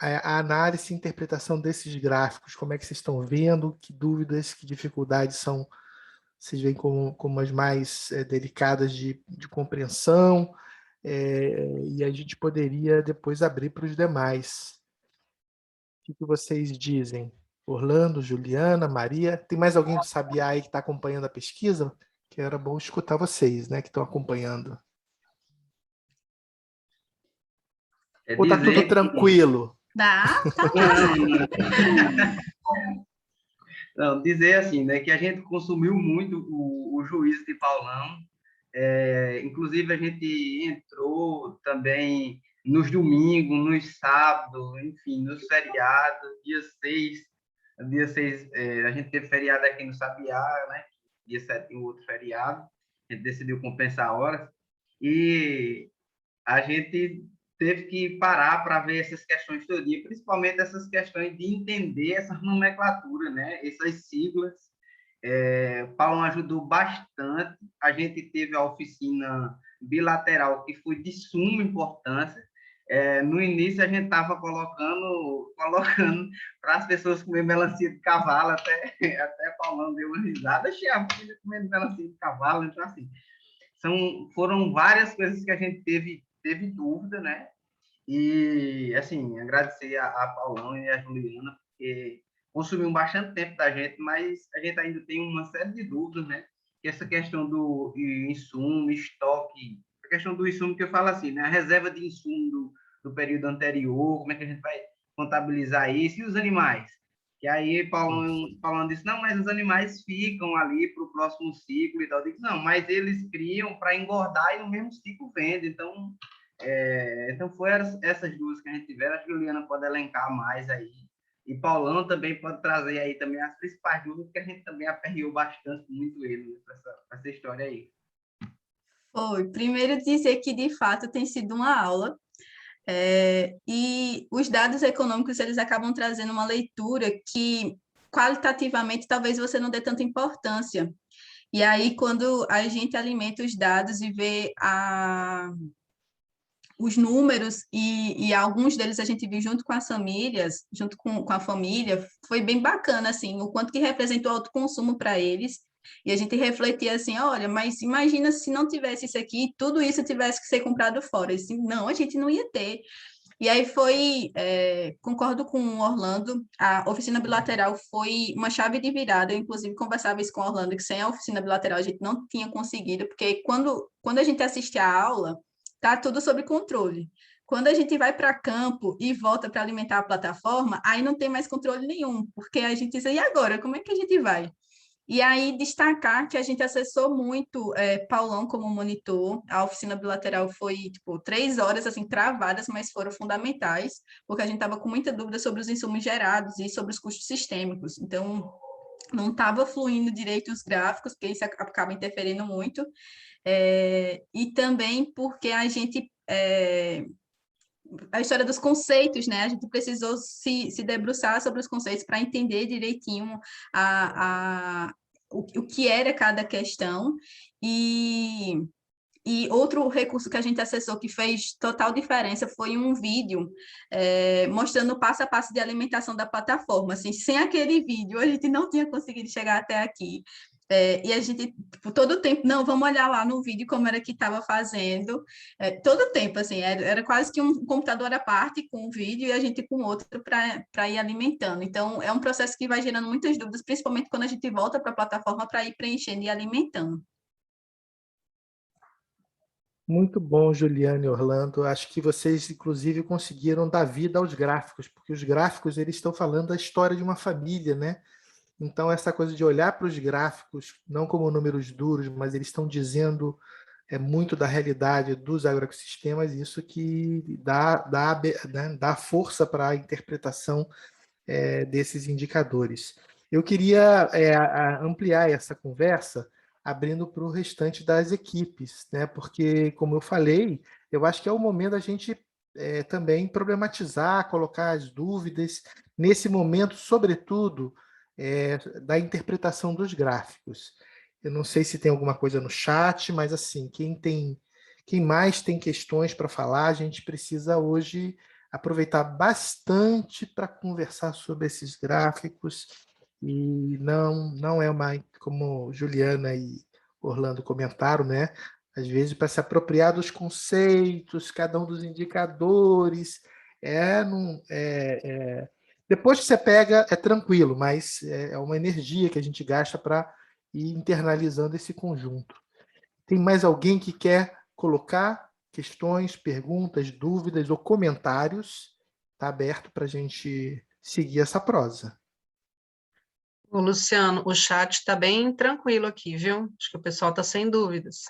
a análise e interpretação desses gráficos, como é que vocês estão vendo, que dúvidas, que dificuldades vocês veem como as mais delicadas de compreensão, e a gente poderia depois abrir para os demais. O que vocês dizem? Orlando, Juliana, Maria, tem mais alguém do Sabiá aí que está acompanhando a pesquisa? Que era bom escutar vocês, né, que estão acompanhando. Ou está tudo tranquilo? Tá. Não, dizer assim, né, que a gente consumiu muito o juízo de Paulão, inclusive a gente entrou também nos domingos, nos sábados, enfim, nos feriados, dia 6, a gente teve feriado aqui no Sabiá, né, dia 7 tem outro feriado, a gente decidiu compensar horas, e a gente teve que parar para ver essas questões todinha, principalmente essas questões de entender essa nomenclatura, né? Essas siglas. Paulo ajudou bastante. A gente teve a oficina bilateral, que foi de suma importância. No início, a gente estava colocando para as pessoas comer melancia de cavalo, até Paulão deu uma risada, achei a filha comendo melancia de cavalo, então assim, foram várias coisas que a gente teve dúvida, né? E, assim, agradecer a Paulão e a Juliana, porque consumiu bastante tempo da gente, mas a gente ainda tem uma série de dúvidas, né? Que essa questão do insumo, estoque, a questão do insumo que eu falo assim, né? A reserva de insumo do período anterior, como é que a gente vai contabilizar isso? E os animais? Que aí Paulão disse, não, mas os animais ficam ali para o próximo ciclo e tal. Eu disse, não, mas eles criam para engordar e no mesmo ciclo vende. Então, foram essas duas que a gente tiver. A Juliana pode elencar mais aí. E Paulão também pode trazer aí também as principais dúvidas, que a gente também aperreou bastante, muito ele, essa história aí. Foi. Primeiro dizer que, de fato, tem sido uma aula. E os dados econômicos, eles acabam trazendo uma leitura que, qualitativamente, talvez você não dê tanta importância. E aí, quando a gente alimenta os dados e vê os números, e alguns deles a gente viu junto com as famílias, junto com a família, foi bem bacana, assim, o quanto que representou o autoconsumo para eles. E a gente refletia assim, olha, mas imagina se não tivesse isso aqui, tudo isso tivesse que ser comprado fora. Assim, não, a gente não ia ter. E aí concordo com o Orlando, a oficina bilateral foi uma chave de virada, eu inclusive conversava isso com o Orlando, que sem a oficina bilateral a gente não tinha conseguido, porque quando a gente assiste a aula, tá tudo sob controle. Quando a gente vai para campo e volta para alimentar a plataforma, aí não tem mais controle nenhum, porque a gente diz, e agora, como é que a gente vai? E aí, destacar que a gente acessou muito Paulão como monitor, a oficina bilateral foi, 3 horas, assim, travadas, mas foram fundamentais, porque a gente estava com muita dúvida sobre os insumos gerados e sobre os custos sistêmicos, então, não estava fluindo direito os gráficos, porque isso acaba interferindo muito, e também porque a gente... a história dos conceitos, né? A gente precisou se debruçar sobre os conceitos para entender direitinho o que era cada questão. E outro recurso que a gente acessou que fez total diferença foi um vídeo mostrando o passo a passo de alimentação da plataforma. Assim, sem aquele vídeo, a gente não tinha conseguido chegar até aqui. E a gente, todo o tempo, não, vamos olhar lá no vídeo como era que estava fazendo. Todo o tempo, assim, era quase que um computador à parte com um vídeo e a gente com outro para ir alimentando. Então, é um processo que vai gerando muitas dúvidas, principalmente quando a gente volta para a plataforma para ir preenchendo e alimentando. Muito bom, Juliana e Orlando. Acho que vocês, inclusive, conseguiram dar vida aos gráficos, porque os gráficos eles estão falando da história de uma família, né? Então, essa coisa de olhar para os gráficos, não como números duros, mas eles estão dizendo muito da realidade dos agroecossistemas, isso que dá força para a interpretação desses indicadores. Eu queria ampliar essa conversa, abrindo para o restante das equipes, né? Porque, como eu falei, eu acho que é o momento da gente também problematizar, colocar as dúvidas, nesse momento, sobretudo, da interpretação dos gráficos. Eu não sei se tem alguma coisa no chat, mas assim, quem mais tem questões para falar, a gente precisa hoje aproveitar bastante para conversar sobre esses gráficos, e não é uma, como Juliana e Orlando comentaram, né? Às vezes, para se apropriar dos conceitos, cada um dos indicadores, depois que você pega, é tranquilo, mas é uma energia que a gente gasta para ir internalizando esse conjunto. Tem mais alguém que quer colocar questões, perguntas, dúvidas ou comentários? Está aberto para a gente seguir essa prosa. Ô, Luciano, o chat está bem tranquilo aqui, viu? Acho que o pessoal está sem dúvidas.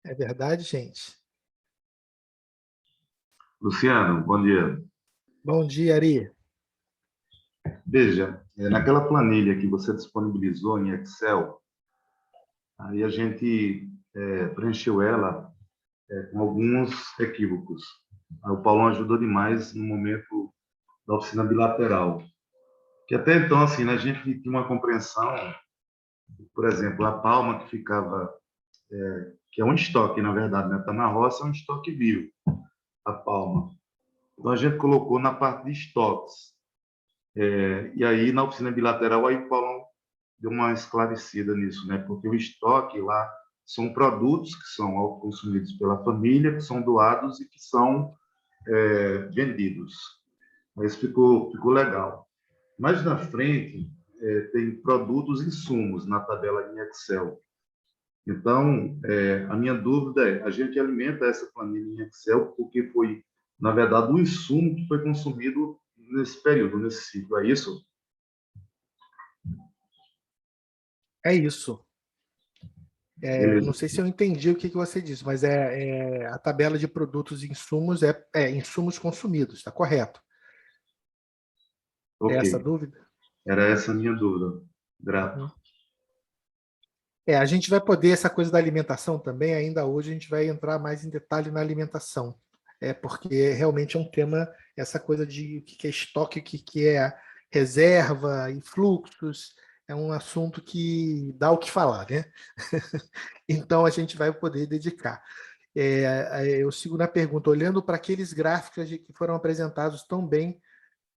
É verdade, gente? Luciano, bom dia. Bom dia, Ari. Veja, naquela planilha que você disponibilizou em Excel, aí a gente preencheu ela com alguns equívocos. Aí o Paulão ajudou demais no momento da oficina bilateral. Que até então, assim, né, a gente tinha uma compreensão, por exemplo, a palma que ficava, que é um estoque, na verdade, né? Está na roça, é um estoque vivo, a palma. Então, a gente colocou na parte de estoques. E aí, na oficina bilateral, aí o Paulão deu uma esclarecida nisso, né? Porque o estoque lá são produtos que são autoconsumidos pela família, que são doados e que são vendidos. Mas ficou legal. Mais na frente, tem produtos e insumos na tabela em Excel. Então, a minha dúvida é, a gente alimenta essa planilha em Excel porque foi, na verdade, o insumo que foi consumido nesse período, nesse ciclo, é isso? É isso. Não sei se eu entendi o que você disse, mas a tabela de produtos e insumos é insumos consumidos, está correto? Okay. É essa a dúvida? Era essa a minha dúvida. Grato. A gente vai poder, essa coisa da alimentação também, ainda hoje a gente vai entrar mais em detalhe na alimentação, porque realmente é um tema, essa coisa de o que é estoque, o que é reserva e fluxos, é um assunto que dá o que falar, né? Então, a gente vai poder dedicar. Eu sigo na pergunta, olhando para aqueles gráficos que foram apresentados tão bem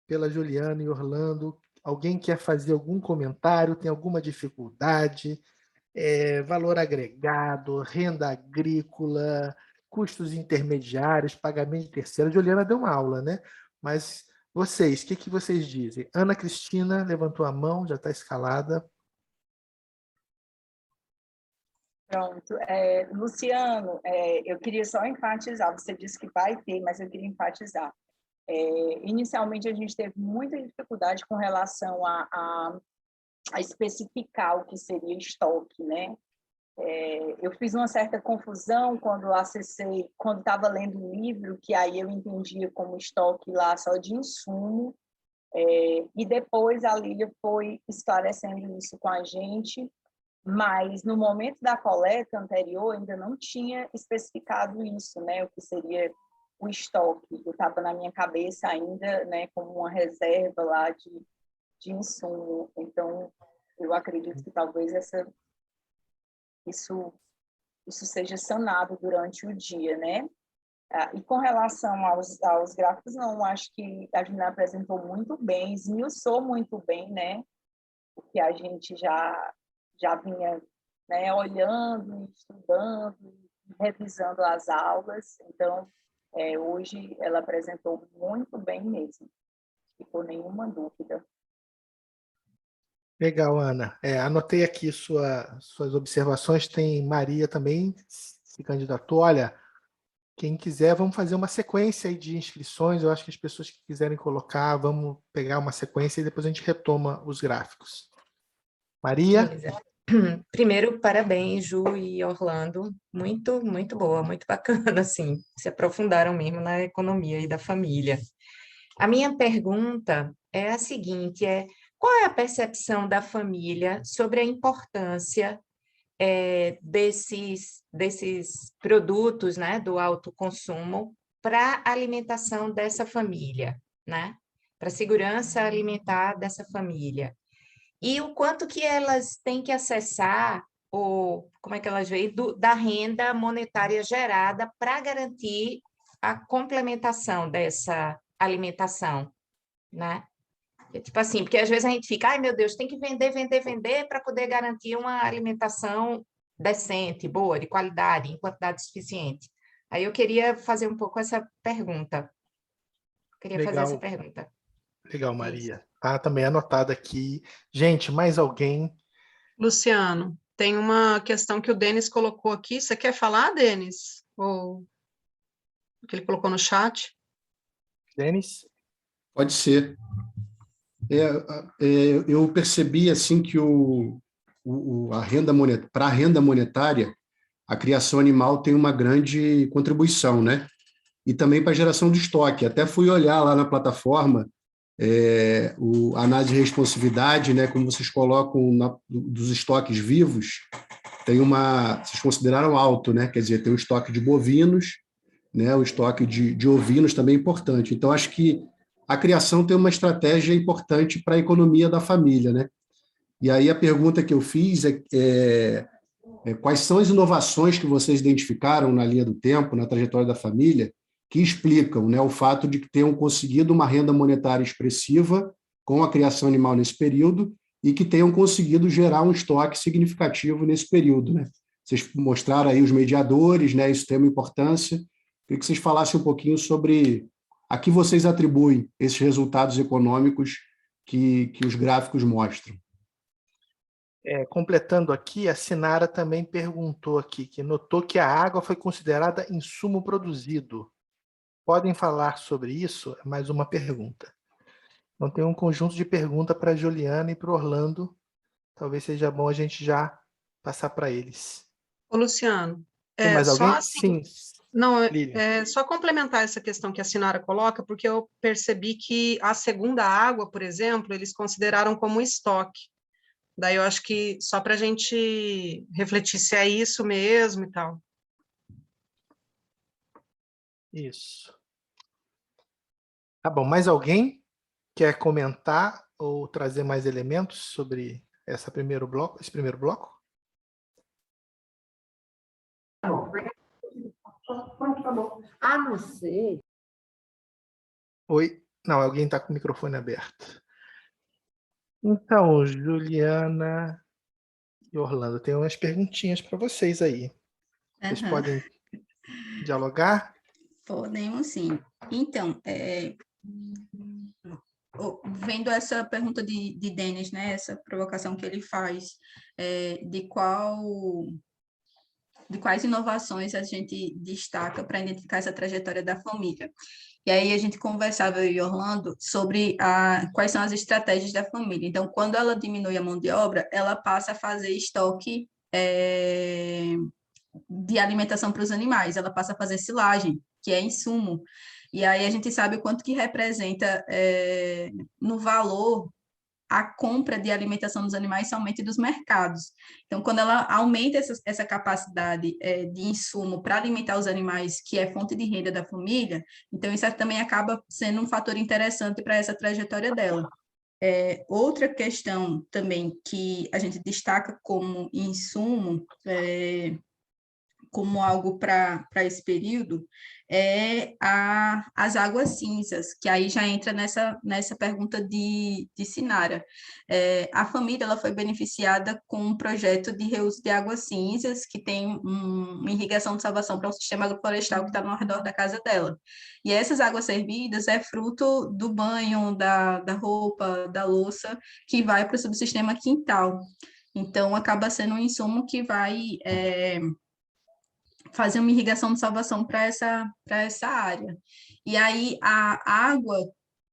pela Juliana e Orlando, alguém quer fazer algum comentário, tem alguma dificuldade? Valor agregado, renda agrícola, custos intermediários, pagamento de terceiro. A Juliana deu uma aula, né? Mas vocês, o que vocês dizem? Ana Cristina levantou a mão, já está escalada. Pronto. Luciano, eu queria só enfatizar, você disse que vai ter, mas eu queria enfatizar. Inicialmente, a gente teve muita dificuldade com relação a especificar o que seria estoque, né? Eu fiz uma certa confusão quando acessei, quando estava lendo o livro, que aí eu entendia como estoque lá só de insumo, e depois a Lília foi esclarecendo isso com a gente, mas no momento da coleta anterior ainda não tinha especificado isso, né? O que seria o estoque. Eu estava na minha cabeça ainda, né, como uma reserva lá de insumo. Então, eu acredito que talvez isso seja sanado durante o dia, né? E com relação aos gráficos, não, acho que a Juliana apresentou muito bem, esmiuçou muito bem, né? O que a gente já vinha, né, olhando, estudando, revisando as aulas. Então, hoje ela apresentou muito bem mesmo, não ficou nenhuma dúvida. Legal, Ana. Anotei aqui suas observações. Tem Maria também se candidatou. Olha, quem quiser, vamos fazer uma sequência aí de inscrições. Eu acho que as pessoas que quiserem colocar, vamos pegar uma sequência e depois a gente retoma os gráficos. Maria? Primeiro, parabéns, Ju e Orlando. Muito, muito boa, muito bacana, assim. Se aprofundaram mesmo na economia e da família. A minha pergunta é a seguinte, qual é a percepção da família sobre a importância desses produtos, né, do autoconsumo para a alimentação dessa família, né? Para a segurança alimentar dessa família? E o quanto que elas têm que acessar, ou como é que elas veem, da renda monetária gerada para garantir a complementação dessa alimentação, né? Tipo assim, porque às vezes a gente fica, ai meu Deus, tem que vender para poder garantir uma alimentação decente, boa, de qualidade, em quantidade suficiente. Aí eu queria fazer um pouco essa pergunta. Legal, Maria. Tá também anotado aqui. Gente, mais alguém? Luciano, tem uma questão que o Denis colocou aqui. Você quer falar, Denis? Ou o que ele colocou no chat? Denis? Pode ser. Eu percebi assim que para a renda monetária, a criação animal tem uma grande contribuição, né? E também para a geração de estoque. Até fui olhar lá na plataforma a análise de responsividade, né? Como vocês colocam dos estoques vivos, vocês consideraram alto, né? Quer dizer, tem o estoque de bovinos, né? O estoque de ovinos também é importante. Então, acho que a criação tem uma estratégia importante para a economia da família, né? E aí a pergunta que eu fiz quais são as inovações que vocês identificaram na linha do tempo, na trajetória da família, que explicam, né, o fato de que tenham conseguido uma renda monetária expressiva com a criação animal nesse período e que tenham conseguido gerar um estoque significativo nesse período, né? Vocês mostraram aí os mediadores, né? Isso tem uma importância. Queria que vocês falassem um pouquinho sobre a que vocês atribuem esses resultados econômicos que os gráficos mostram. Completando aqui, a Sinara também perguntou aqui, que notou que a água foi considerada insumo produzido. Podem falar sobre isso? É mais uma pergunta. Então, tem um conjunto de perguntas para a Juliana e para o Orlando. Talvez seja bom a gente já passar para eles. Ô, Luciano, tem mais alguém? Assim, sim. Não, só complementar essa questão que a Sinara coloca, porque eu percebi que a segunda água, por exemplo, eles consideraram como estoque. Daí eu acho que só para a gente refletir se é isso mesmo e tal. Isso. Tá bom, mais alguém quer comentar ou trazer mais elementos sobre esse primeiro bloco? Não sei. Oi? Não, alguém está com o microfone aberto. Então, Juliana e Orlando, tem umas perguntinhas para vocês aí. Vocês podem dialogar? Podemos sim. Então, vendo essa pergunta de Denis, né, essa provocação que ele faz, de quais inovações a gente destaca para identificar essa trajetória da família. E aí a gente conversava, eu e Orlando, sobre quais são as estratégias da família. Então, quando ela diminui a mão de obra, ela passa a fazer estoque de alimentação para os animais, ela passa a fazer silagem, que é insumo. E aí a gente sabe o quanto que representa no valor a compra de alimentação dos animais somente dos mercados. Então, quando ela aumenta essa capacidade de insumo para alimentar os animais, que é fonte de renda da família, então isso também acaba sendo um fator interessante para essa trajetória dela. Outra questão também que a gente destaca como insumo, como algo para esse período, as águas cinzas, que aí já entra nessa pergunta de Sinara. A família ela foi beneficiada com um projeto de reuso de águas cinzas, que tem uma irrigação de salvação para um sistema agroflorestal que está ao redor da casa dela. E essas águas servidas é fruto do banho, da roupa, da louça, que vai para o subsistema quintal. Então, acaba sendo um insumo que vai fazer uma irrigação de salvação para essa área. E aí,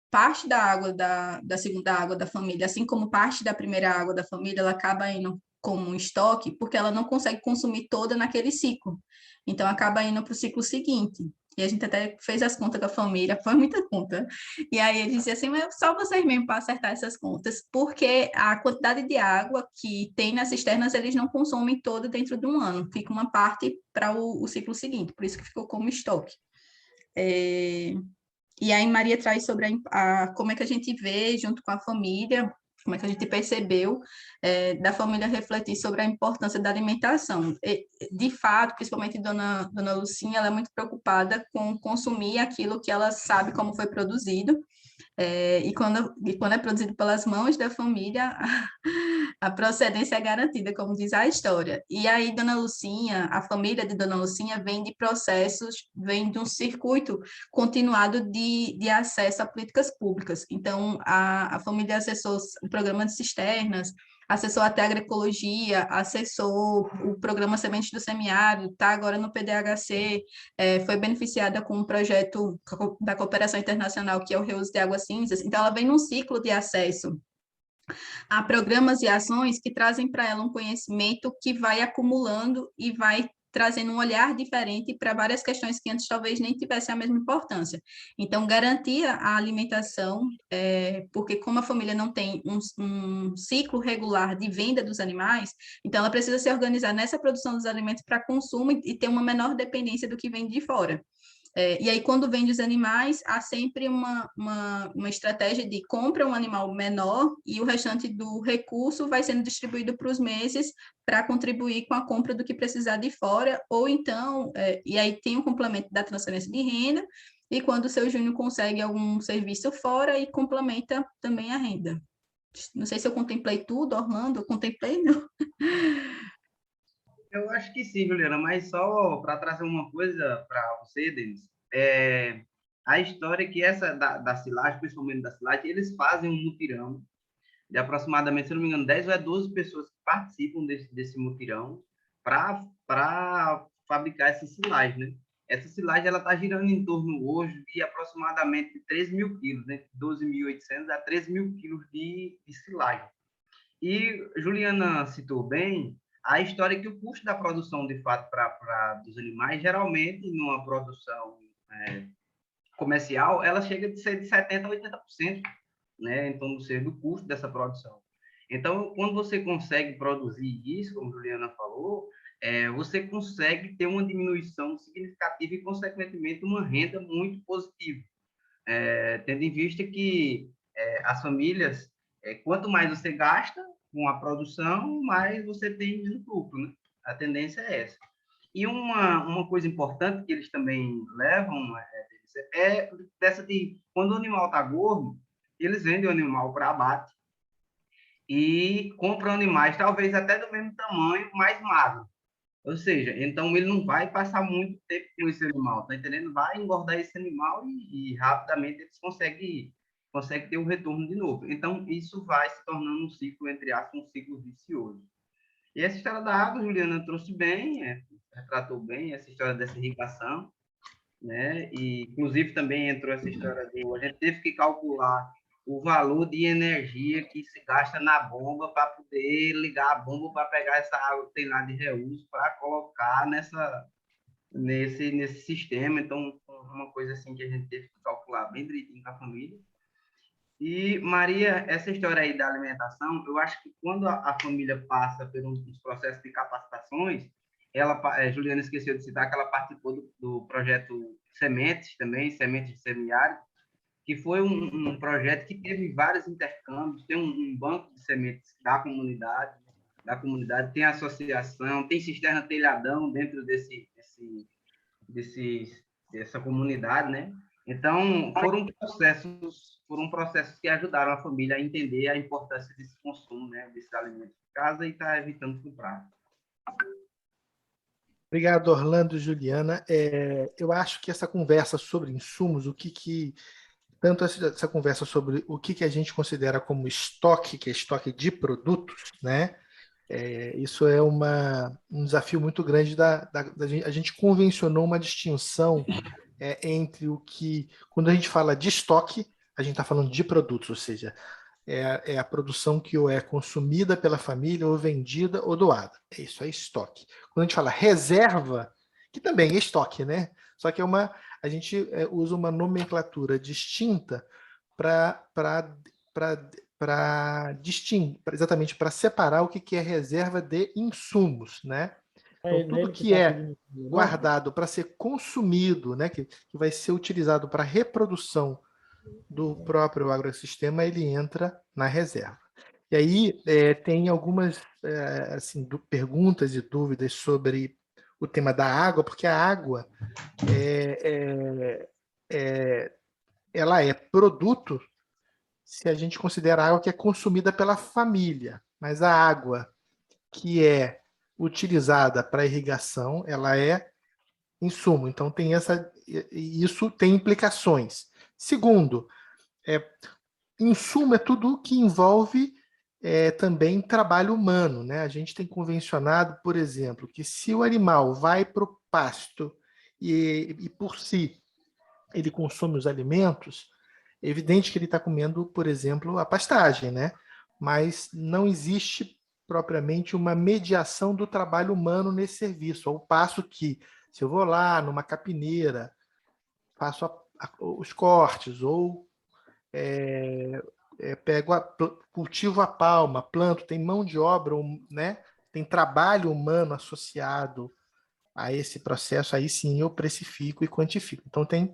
parte da água da segunda água da família, assim como parte da primeira água da família, ela acaba indo como um estoque, porque ela não consegue consumir toda naquele ciclo. Então, acaba indo para o ciclo seguinte. E a gente até fez as contas com a família, foi muita conta. E aí ele dizia assim, mas só vocês mesmo para acertar essas contas, porque a quantidade de água que tem nas cisternas, eles não consomem toda dentro de um ano, fica uma parte para o ciclo seguinte, por isso que ficou como estoque. E aí Maria traz sobre como é que a gente vê junto com a família, como é que a gente percebeu da família refletir sobre a importância da alimentação. De fato, principalmente Dona Lucinha, ela é muito preocupada com consumir aquilo que ela sabe como foi produzido, e quando é produzido pelas mãos da família, a procedência é garantida, como diz a história. E aí, Dona Lucinha, a família de Dona Lucinha vem de processos, vem de um circuito continuado de acesso a políticas públicas. Então, a família acessou o programa de cisternas, acessou até a agroecologia, acessou o programa Sementes do Semiárido, está agora no PDHC, foi beneficiada com um projeto da cooperação internacional, que é o reuso de águas cinzas. Então, ela vem num ciclo de acesso a programas e ações que trazem para ela um conhecimento que vai acumulando e vai trazendo um olhar diferente para várias questões que antes talvez nem tivessem a mesma importância. Então, garantir a alimentação, porque como a família não tem um ciclo regular de venda dos animais, então ela precisa se organizar nessa produção dos alimentos para consumo e ter uma menor dependência do que vem de fora. E aí, quando vende os animais, há sempre uma estratégia de compra um animal menor e o restante do recurso vai sendo distribuído para os meses para contribuir com a compra do que precisar de fora, ou então, e aí tem o complemento da transferência de renda, e quando o seu Júnior consegue algum serviço fora, e complementa também a renda. Não sei se eu contemplei tudo, Orlando, eu contemplei, não? Eu acho que sim, Juliana, mas só para trazer uma coisa para você, Denis, a história que essa da silagem, principalmente da silagem, eles fazem um mutirão de aproximadamente, se não me engano, 10 ou 12 pessoas que participam desse mutirão para fabricar essa silagem, né? Essa silagem ela está girando em torno hoje de aproximadamente 3 mil quilos, né? 12.800 a 3 mil quilos de silagem. E Juliana citou bem a história que o custo da produção, de fato, dos animais, geralmente, numa produção comercial, ela chega de ser de 70% a 80%, né, em torno do custo dessa produção. Então, quando você consegue produzir isso, como a Juliana falou, você consegue ter uma diminuição significativa e, consequentemente, uma renda muito positiva, tendo em vista que as famílias, quanto mais você gasta com a produção, mais você tem de lucro, né? A tendência é essa. E uma coisa importante que eles também levam dessa de quando o animal está gordo, eles vendem o animal para abate e compram animais talvez até do mesmo tamanho, mais magro. Ou seja, então ele não vai passar muito tempo com esse animal, tá entendendo? Vai engordar esse animal e rapidamente eles conseguem ter um retorno de novo. Então, isso vai se tornando um ciclo, entre aspas, um ciclo vicioso. E essa história da água, Juliana trouxe bem, retratou bem essa história dessa irrigação, né? E, inclusive, também entrou essa história a gente teve que calcular o valor de energia que se gasta na bomba para poder ligar a bomba para pegar essa água que tem lá de reuso para colocar nesse sistema. Então, uma coisa assim que a gente teve que calcular bem direitinho com a família. E, Maria, essa história aí da alimentação, eu acho que quando a família passa por uns processos de capacitações, Juliana esqueceu de citar que ela participou do projeto Sementes também, Sementes de Semiárido, que foi um projeto que teve vários intercâmbios, tem um banco de sementes da comunidade, tem associação, tem cisterna telhadão dentro dessa comunidade, né? Então, foram processos que ajudaram a família a entender a importância desse consumo, né, desses alimentos de casa e tá evitando comprar. Obrigado, Orlando e Juliana. Eu acho que essa conversa sobre insumos, tanto essa conversa sobre o que a gente considera como estoque, que é estoque de produtos, né? Isso é um desafio muito grande a gente convencionou uma distinção entre quando a gente fala de estoque, a gente está falando de produtos, ou seja, é a produção que ou é consumida pela família, ou vendida, ou doada. Isso é estoque. Quando a gente fala reserva, que também é estoque, né? Só que a gente usa uma nomenclatura distinta para distinguir, exatamente para separar o que é reserva de insumos, né? Então, tudo que é guardado para ser consumido, né, que vai ser utilizado para reprodução do próprio agrossistema, ele entra na reserva. E aí tem algumas perguntas e dúvidas sobre o tema da água, porque a água ela é produto se a gente considera a água que é consumida pela família, mas a água que é utilizada para irrigação, ela é insumo. Então, isso tem implicações. Segundo, insumo é tudo que envolve também trabalho humano, né? A gente tem convencionado, por exemplo, que se o animal vai para o pasto e por si ele consome os alimentos, é evidente que ele está comendo, por exemplo, a pastagem, né? Mas não existe propriamente uma mediação do trabalho humano nesse serviço, ao passo que, se eu vou lá numa capineira, faço os cortes, ou cultivo a palma, planto, tem mão de obra, né? Tem trabalho humano associado a esse processo, aí sim eu precifico e quantifico. Então, tem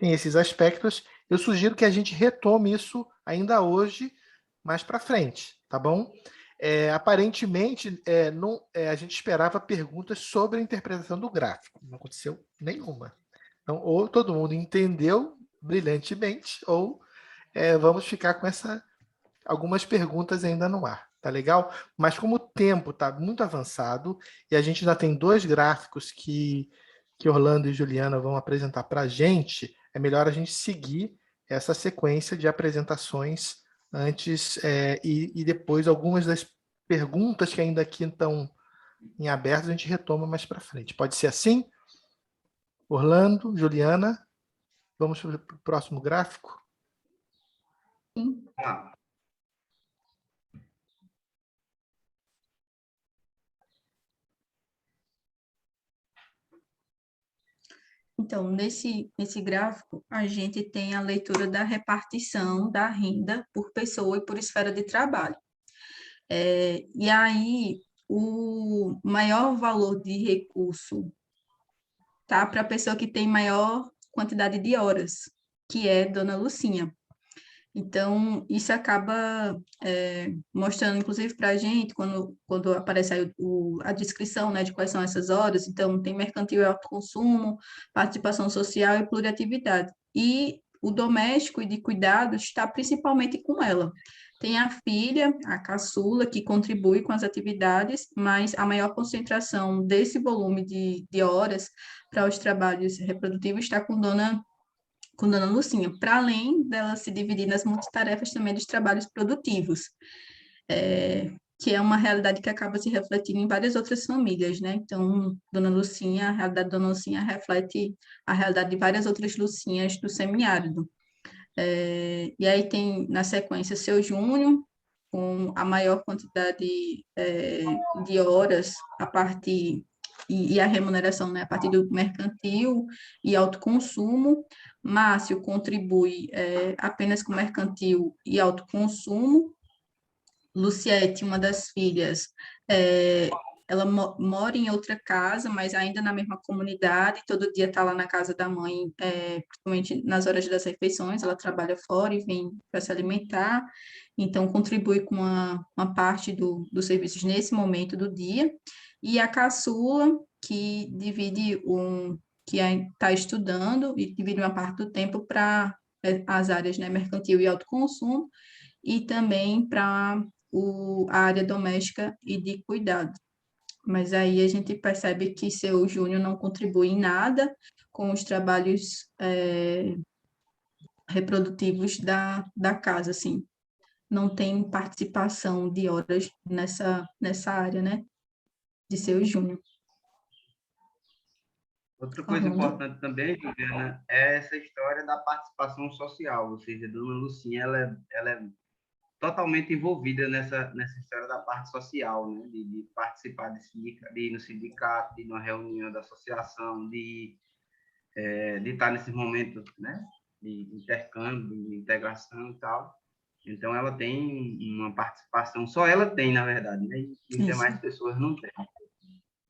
esses aspectos. Eu sugiro que a gente retome isso ainda hoje, mais para frente, tá bom? Aparentemente, a gente esperava perguntas sobre a interpretação do gráfico. Não aconteceu nenhuma. Então, ou todo mundo entendeu brilhantemente, ou vamos ficar com algumas perguntas ainda no ar. Tá legal? Mas como o tempo está muito avançado, e a gente ainda tem 2 gráficos que Orlando e Juliana vão apresentar para a gente, é melhor a gente seguir essa sequência de apresentações antes e depois algumas das perguntas que ainda aqui estão em aberto, a gente retoma mais para frente. Pode ser assim? Orlando, Juliana, vamos para o próximo gráfico? Sim. Então, nesse gráfico, a gente tem a leitura da repartição da renda por pessoa e por esfera de trabalho. E aí, o maior valor de recurso tá para a pessoa que tem maior quantidade de horas, que é Dona Lucinha. Então, isso acaba mostrando, inclusive, para a gente, quando aparece aí a descrição, né, de quais são essas horas. Então, tem mercantil e autoconsumo, participação social e pluriatividade. E o doméstico e de cuidados está principalmente com ela. Tem a filha, a caçula, que contribui com as atividades, mas a maior concentração desse volume de horas para os trabalhos reprodutivos está com Dona Lucinha, para além dela se dividir nas multitarefas também dos trabalhos produtivos, que é uma realidade que acaba se refletindo em várias outras famílias, né? Então, Dona Lucinha, a realidade da Dona Lucinha reflete a realidade de várias outras Lucinhas do semiárido. E aí tem, na sequência, Seu Júnior, com a maior quantidade de horas a partir, e a remuneração, né, a partir do mercantil e autoconsumo. Márcio contribui apenas com mercantil e autoconsumo. Luciete, uma das filhas, ela mora em outra casa, mas ainda na mesma comunidade, todo dia está lá na casa da mãe, principalmente nas horas das refeições, ela trabalha fora e vem para se alimentar, então contribui com uma parte dos serviços nesse momento do dia. E a caçula, que divide que está estudando e divide uma parte do tempo para as áreas, né, mercantil e autoconsumo, e também para a área doméstica e de cuidado. Mas aí a gente percebe que Seu Júnior não contribui em nada com os trabalhos reprodutivos da casa, assim. Não tem participação de horas nessa área, né, de Seu Júnior. Outra coisa importante também, Juliana, é essa história da participação social, ou seja, a Dona Lucinha, ela é totalmente envolvida nessa história da parte social, né? De participar de ir no sindicato, de ir numa reunião da associação, de estar nesses momentos, né? De intercâmbio, de integração e tal. Então, ela tem uma participação, só ela tem, na verdade, né? E as demais pessoas não têm.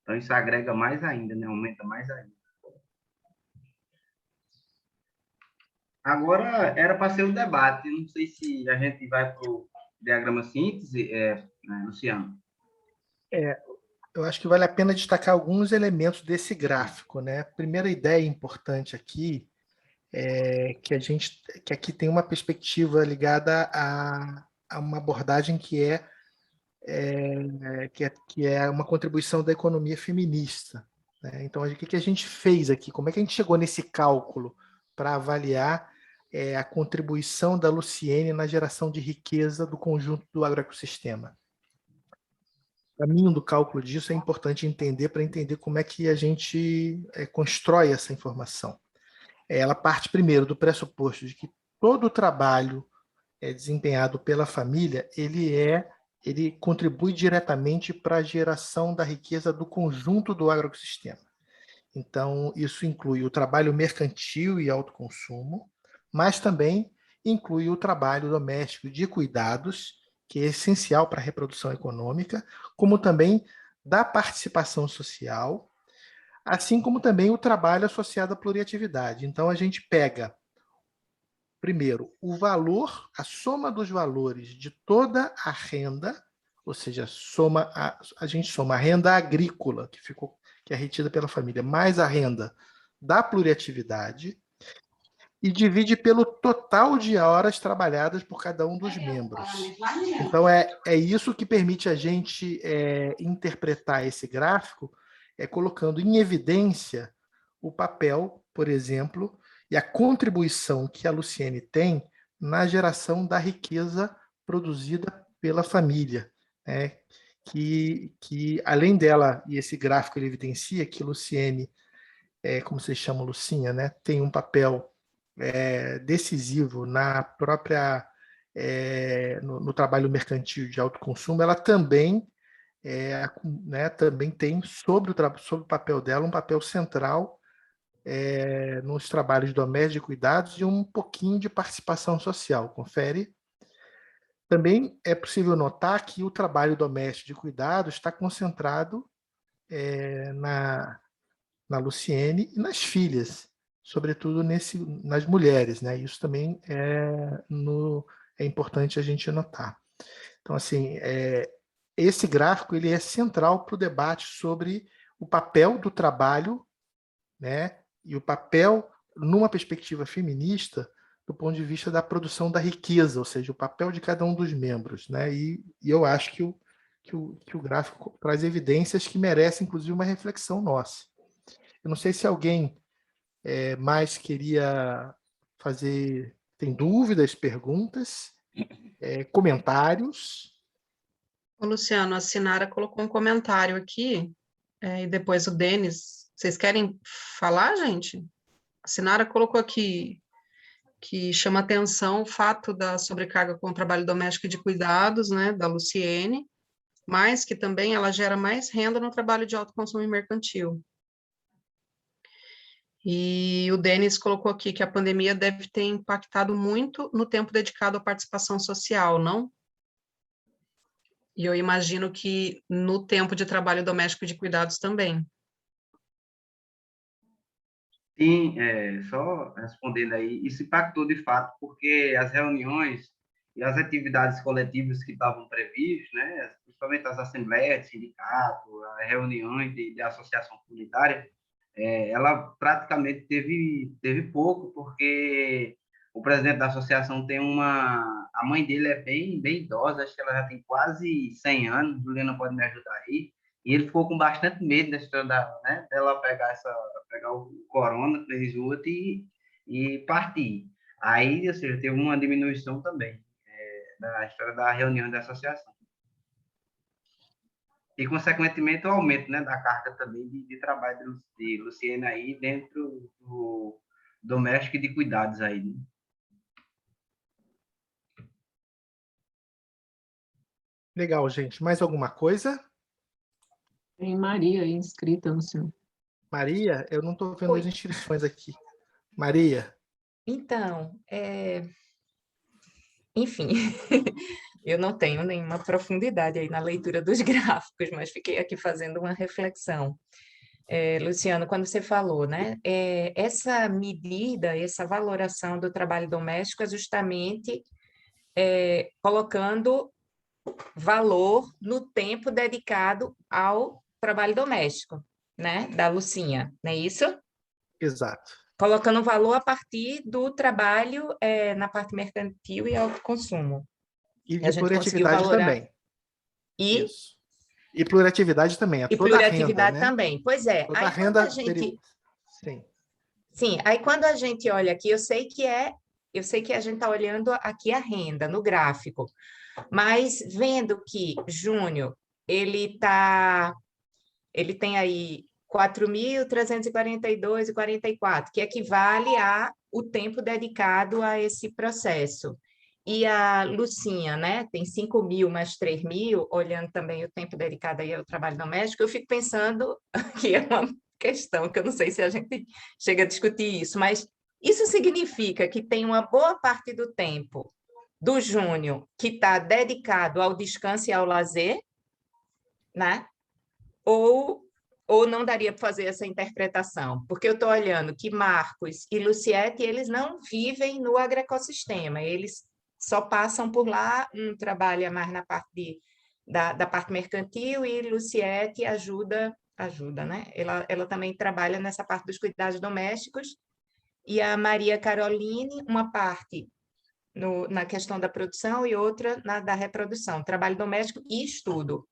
Então, isso agrega mais ainda, né? Aumenta mais ainda. Agora, era para ser um debate. Não sei se a gente vai para o diagrama síntese, Luciano. Eu acho que vale a pena destacar alguns elementos desse gráfico, né? A primeira ideia importante aqui é que aqui tem uma perspectiva ligada a uma abordagem que é uma contribuição da economia feminista, né? Então, o que a gente fez aqui? Como é que a gente chegou nesse cálculo para avaliar a contribuição da Luciene na geração de riqueza do conjunto do agroecossistema? O caminho do cálculo disso é importante entender para entender como é que a gente constrói essa informação. Ela parte primeiro do pressuposto de que todo o trabalho desempenhado pela família, ele contribui diretamente para a geração da riqueza do conjunto do agroecossistema. Então, isso inclui o trabalho mercantil e autoconsumo, mas também inclui o trabalho doméstico de cuidados, que é essencial para a reprodução econômica, como também da participação social, assim como também o trabalho associado à pluriatividade. Então, a gente pega, primeiro, o valor, a soma dos valores de toda a renda, ou seja, a gente soma a renda agrícola, que é retida pela família, mais a renda da pluriatividade, e divide pelo total de horas trabalhadas por cada um dos membros. Então, é isso que permite a gente interpretar esse gráfico, colocando em evidência o papel, por exemplo, e a contribuição que a Luciene tem na geração da riqueza produzida pela família, né? Que além dela, e esse gráfico ele evidencia que Luciene, como vocês chamam Lucinha, né, tem um papel decisivo na própria no trabalho mercantil de autoconsumo, ela também também tem sobre o papel dela um papel central nos trabalhos domésticos de cuidados e um pouquinho de participação social. Confere. Também é possível notar que o trabalho doméstico de cuidados está concentrado na Luciene e nas filhas, sobretudo nas mulheres, né? Isso também é importante a gente notar. Então, assim, esse gráfico ele é central para o debate sobre o papel do trabalho, né? E o papel, numa perspectiva feminista, do ponto de vista da produção da riqueza, ou seja, o papel de cada um dos membros, né? E eu acho que o gráfico traz evidências que merecem, inclusive, uma reflexão nossa. Eu não sei se alguém mais queria fazer... Tem dúvidas, perguntas, comentários? Ô, Luciano, a Sinara colocou um comentário aqui, e depois o Denis. Vocês querem falar, gente? A Sinara colocou aqui que chama atenção o fato da sobrecarga com o trabalho doméstico e de cuidados, né, da Luciene, mas que também ela gera mais renda no trabalho de alto consumo e mercantil. E o Denis colocou aqui que a pandemia deve ter impactado muito no tempo dedicado à participação social, não? E eu imagino que no tempo de trabalho doméstico e de cuidados também. Sim, só respondendo aí, isso impactou de fato, porque as reuniões e as atividades coletivas que estavam previstas, né, principalmente as assembleias de sindicato, as reuniões de associação comunitária, ela praticamente teve pouco, porque o presidente da associação tem a mãe dele é bem idosa, acho que ela já tem quase 100 anos, Juliana pode me ajudar aí, e ele ficou com bastante medo da história dela pegar o corona, e partir. Aí, ou seja, teve uma diminuição também da história da reunião da associação. E, consequentemente, o aumento, né, da carga também de trabalho de Luciene aí dentro do doméstico e de cuidados aí, né? Legal, gente. Mais alguma coisa? Tem Maria aí inscrita no seu. Maria, eu não estou vendo as inscrições aqui. Maria? Então, enfim, eu não tenho nenhuma profundidade aí na leitura dos gráficos, mas fiquei aqui fazendo uma reflexão. Luciano, quando você falou, né, essa medida, essa valoração do trabalho doméstico é justamente colocando valor no tempo dedicado ao trabalho doméstico, né, da Lucinha, não é isso? Exato. Colocando valor a partir do trabalho na parte mercantil e autoconsumo. E de pluratividade também. Isso. E pluratividade também. E pluratividade também. Pois é. Toda aí renda a gente... Sim. Aí quando a gente olha aqui, eu sei que a gente está olhando aqui a renda no gráfico, mas vendo que Júnior ele tem aí 4.342,44, que equivale ao tempo dedicado a esse processo. E a Lucinha, né, tem 5.000 mais 3.000, olhando também o tempo dedicado aí ao trabalho doméstico, eu fico pensando que é uma questão que eu não sei se a gente chega a discutir isso, mas isso significa que tem uma boa parte do tempo do Júnior que está dedicado ao descanso e ao lazer, né? Ou não daria para fazer essa interpretação? Porque eu estou olhando que Marcos e Luciete, eles não vivem no agroecossistema, eles só passam por lá, trabalha mais na parte da parte mercantil, e Luciete ajuda, né? Ela também trabalha nessa parte dos cuidados domésticos, e a Maria Caroline, uma parte na questão da produção e outra da reprodução, trabalho doméstico e estudo.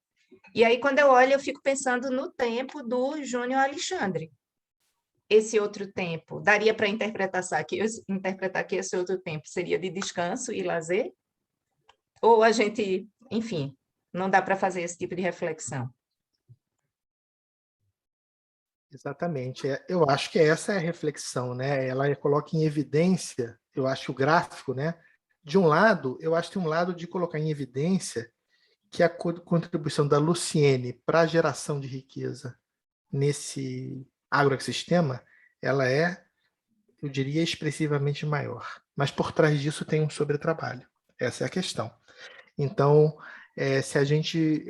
E aí, quando eu olho, eu fico pensando no tempo do Júnior Alexandre. Esse outro tempo, daria para interpretar que esse outro tempo seria de descanso e lazer? Ou a gente, enfim, não dá para fazer esse tipo de reflexão? Exatamente. Eu acho que essa é a reflexão, né? Ela coloca em evidência, eu acho, o gráfico, né? De um lado, eu acho que tem um lado de colocar em evidência que a contribuição da Luciene para a geração de riqueza nesse agroecossistema, ela é, eu diria, expressivamente maior. Mas por trás disso tem um sobretrabalho. Essa é a questão. Então, se a gente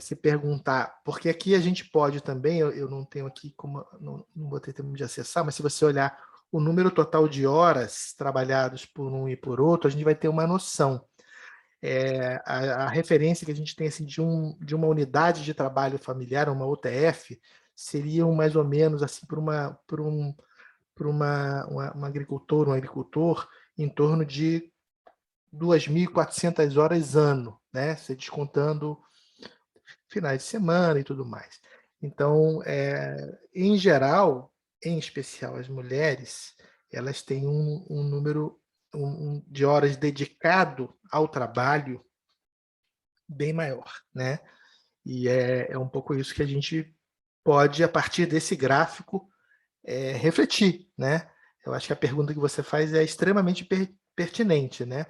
se perguntar, porque aqui a gente pode também, eu não tenho aqui como, não vou ter tempo de acessar, mas se você olhar o número total de horas trabalhadas por um e por outro, a gente vai ter uma noção. A referência que a gente tem assim, de uma unidade de trabalho familiar, uma UTF, seriam mais ou menos assim, para um agricultor, um agricultor, em torno de 2.400 horas ano, né? Você descontando finais de semana e tudo mais. Então, em geral, em especial as mulheres, elas têm um número de horas dedicado ao trabalho bem maior, né? E é um pouco isso que a gente pode, a partir desse gráfico, refletir, né? Eu acho que a pergunta que você faz é extremamente pertinente, né?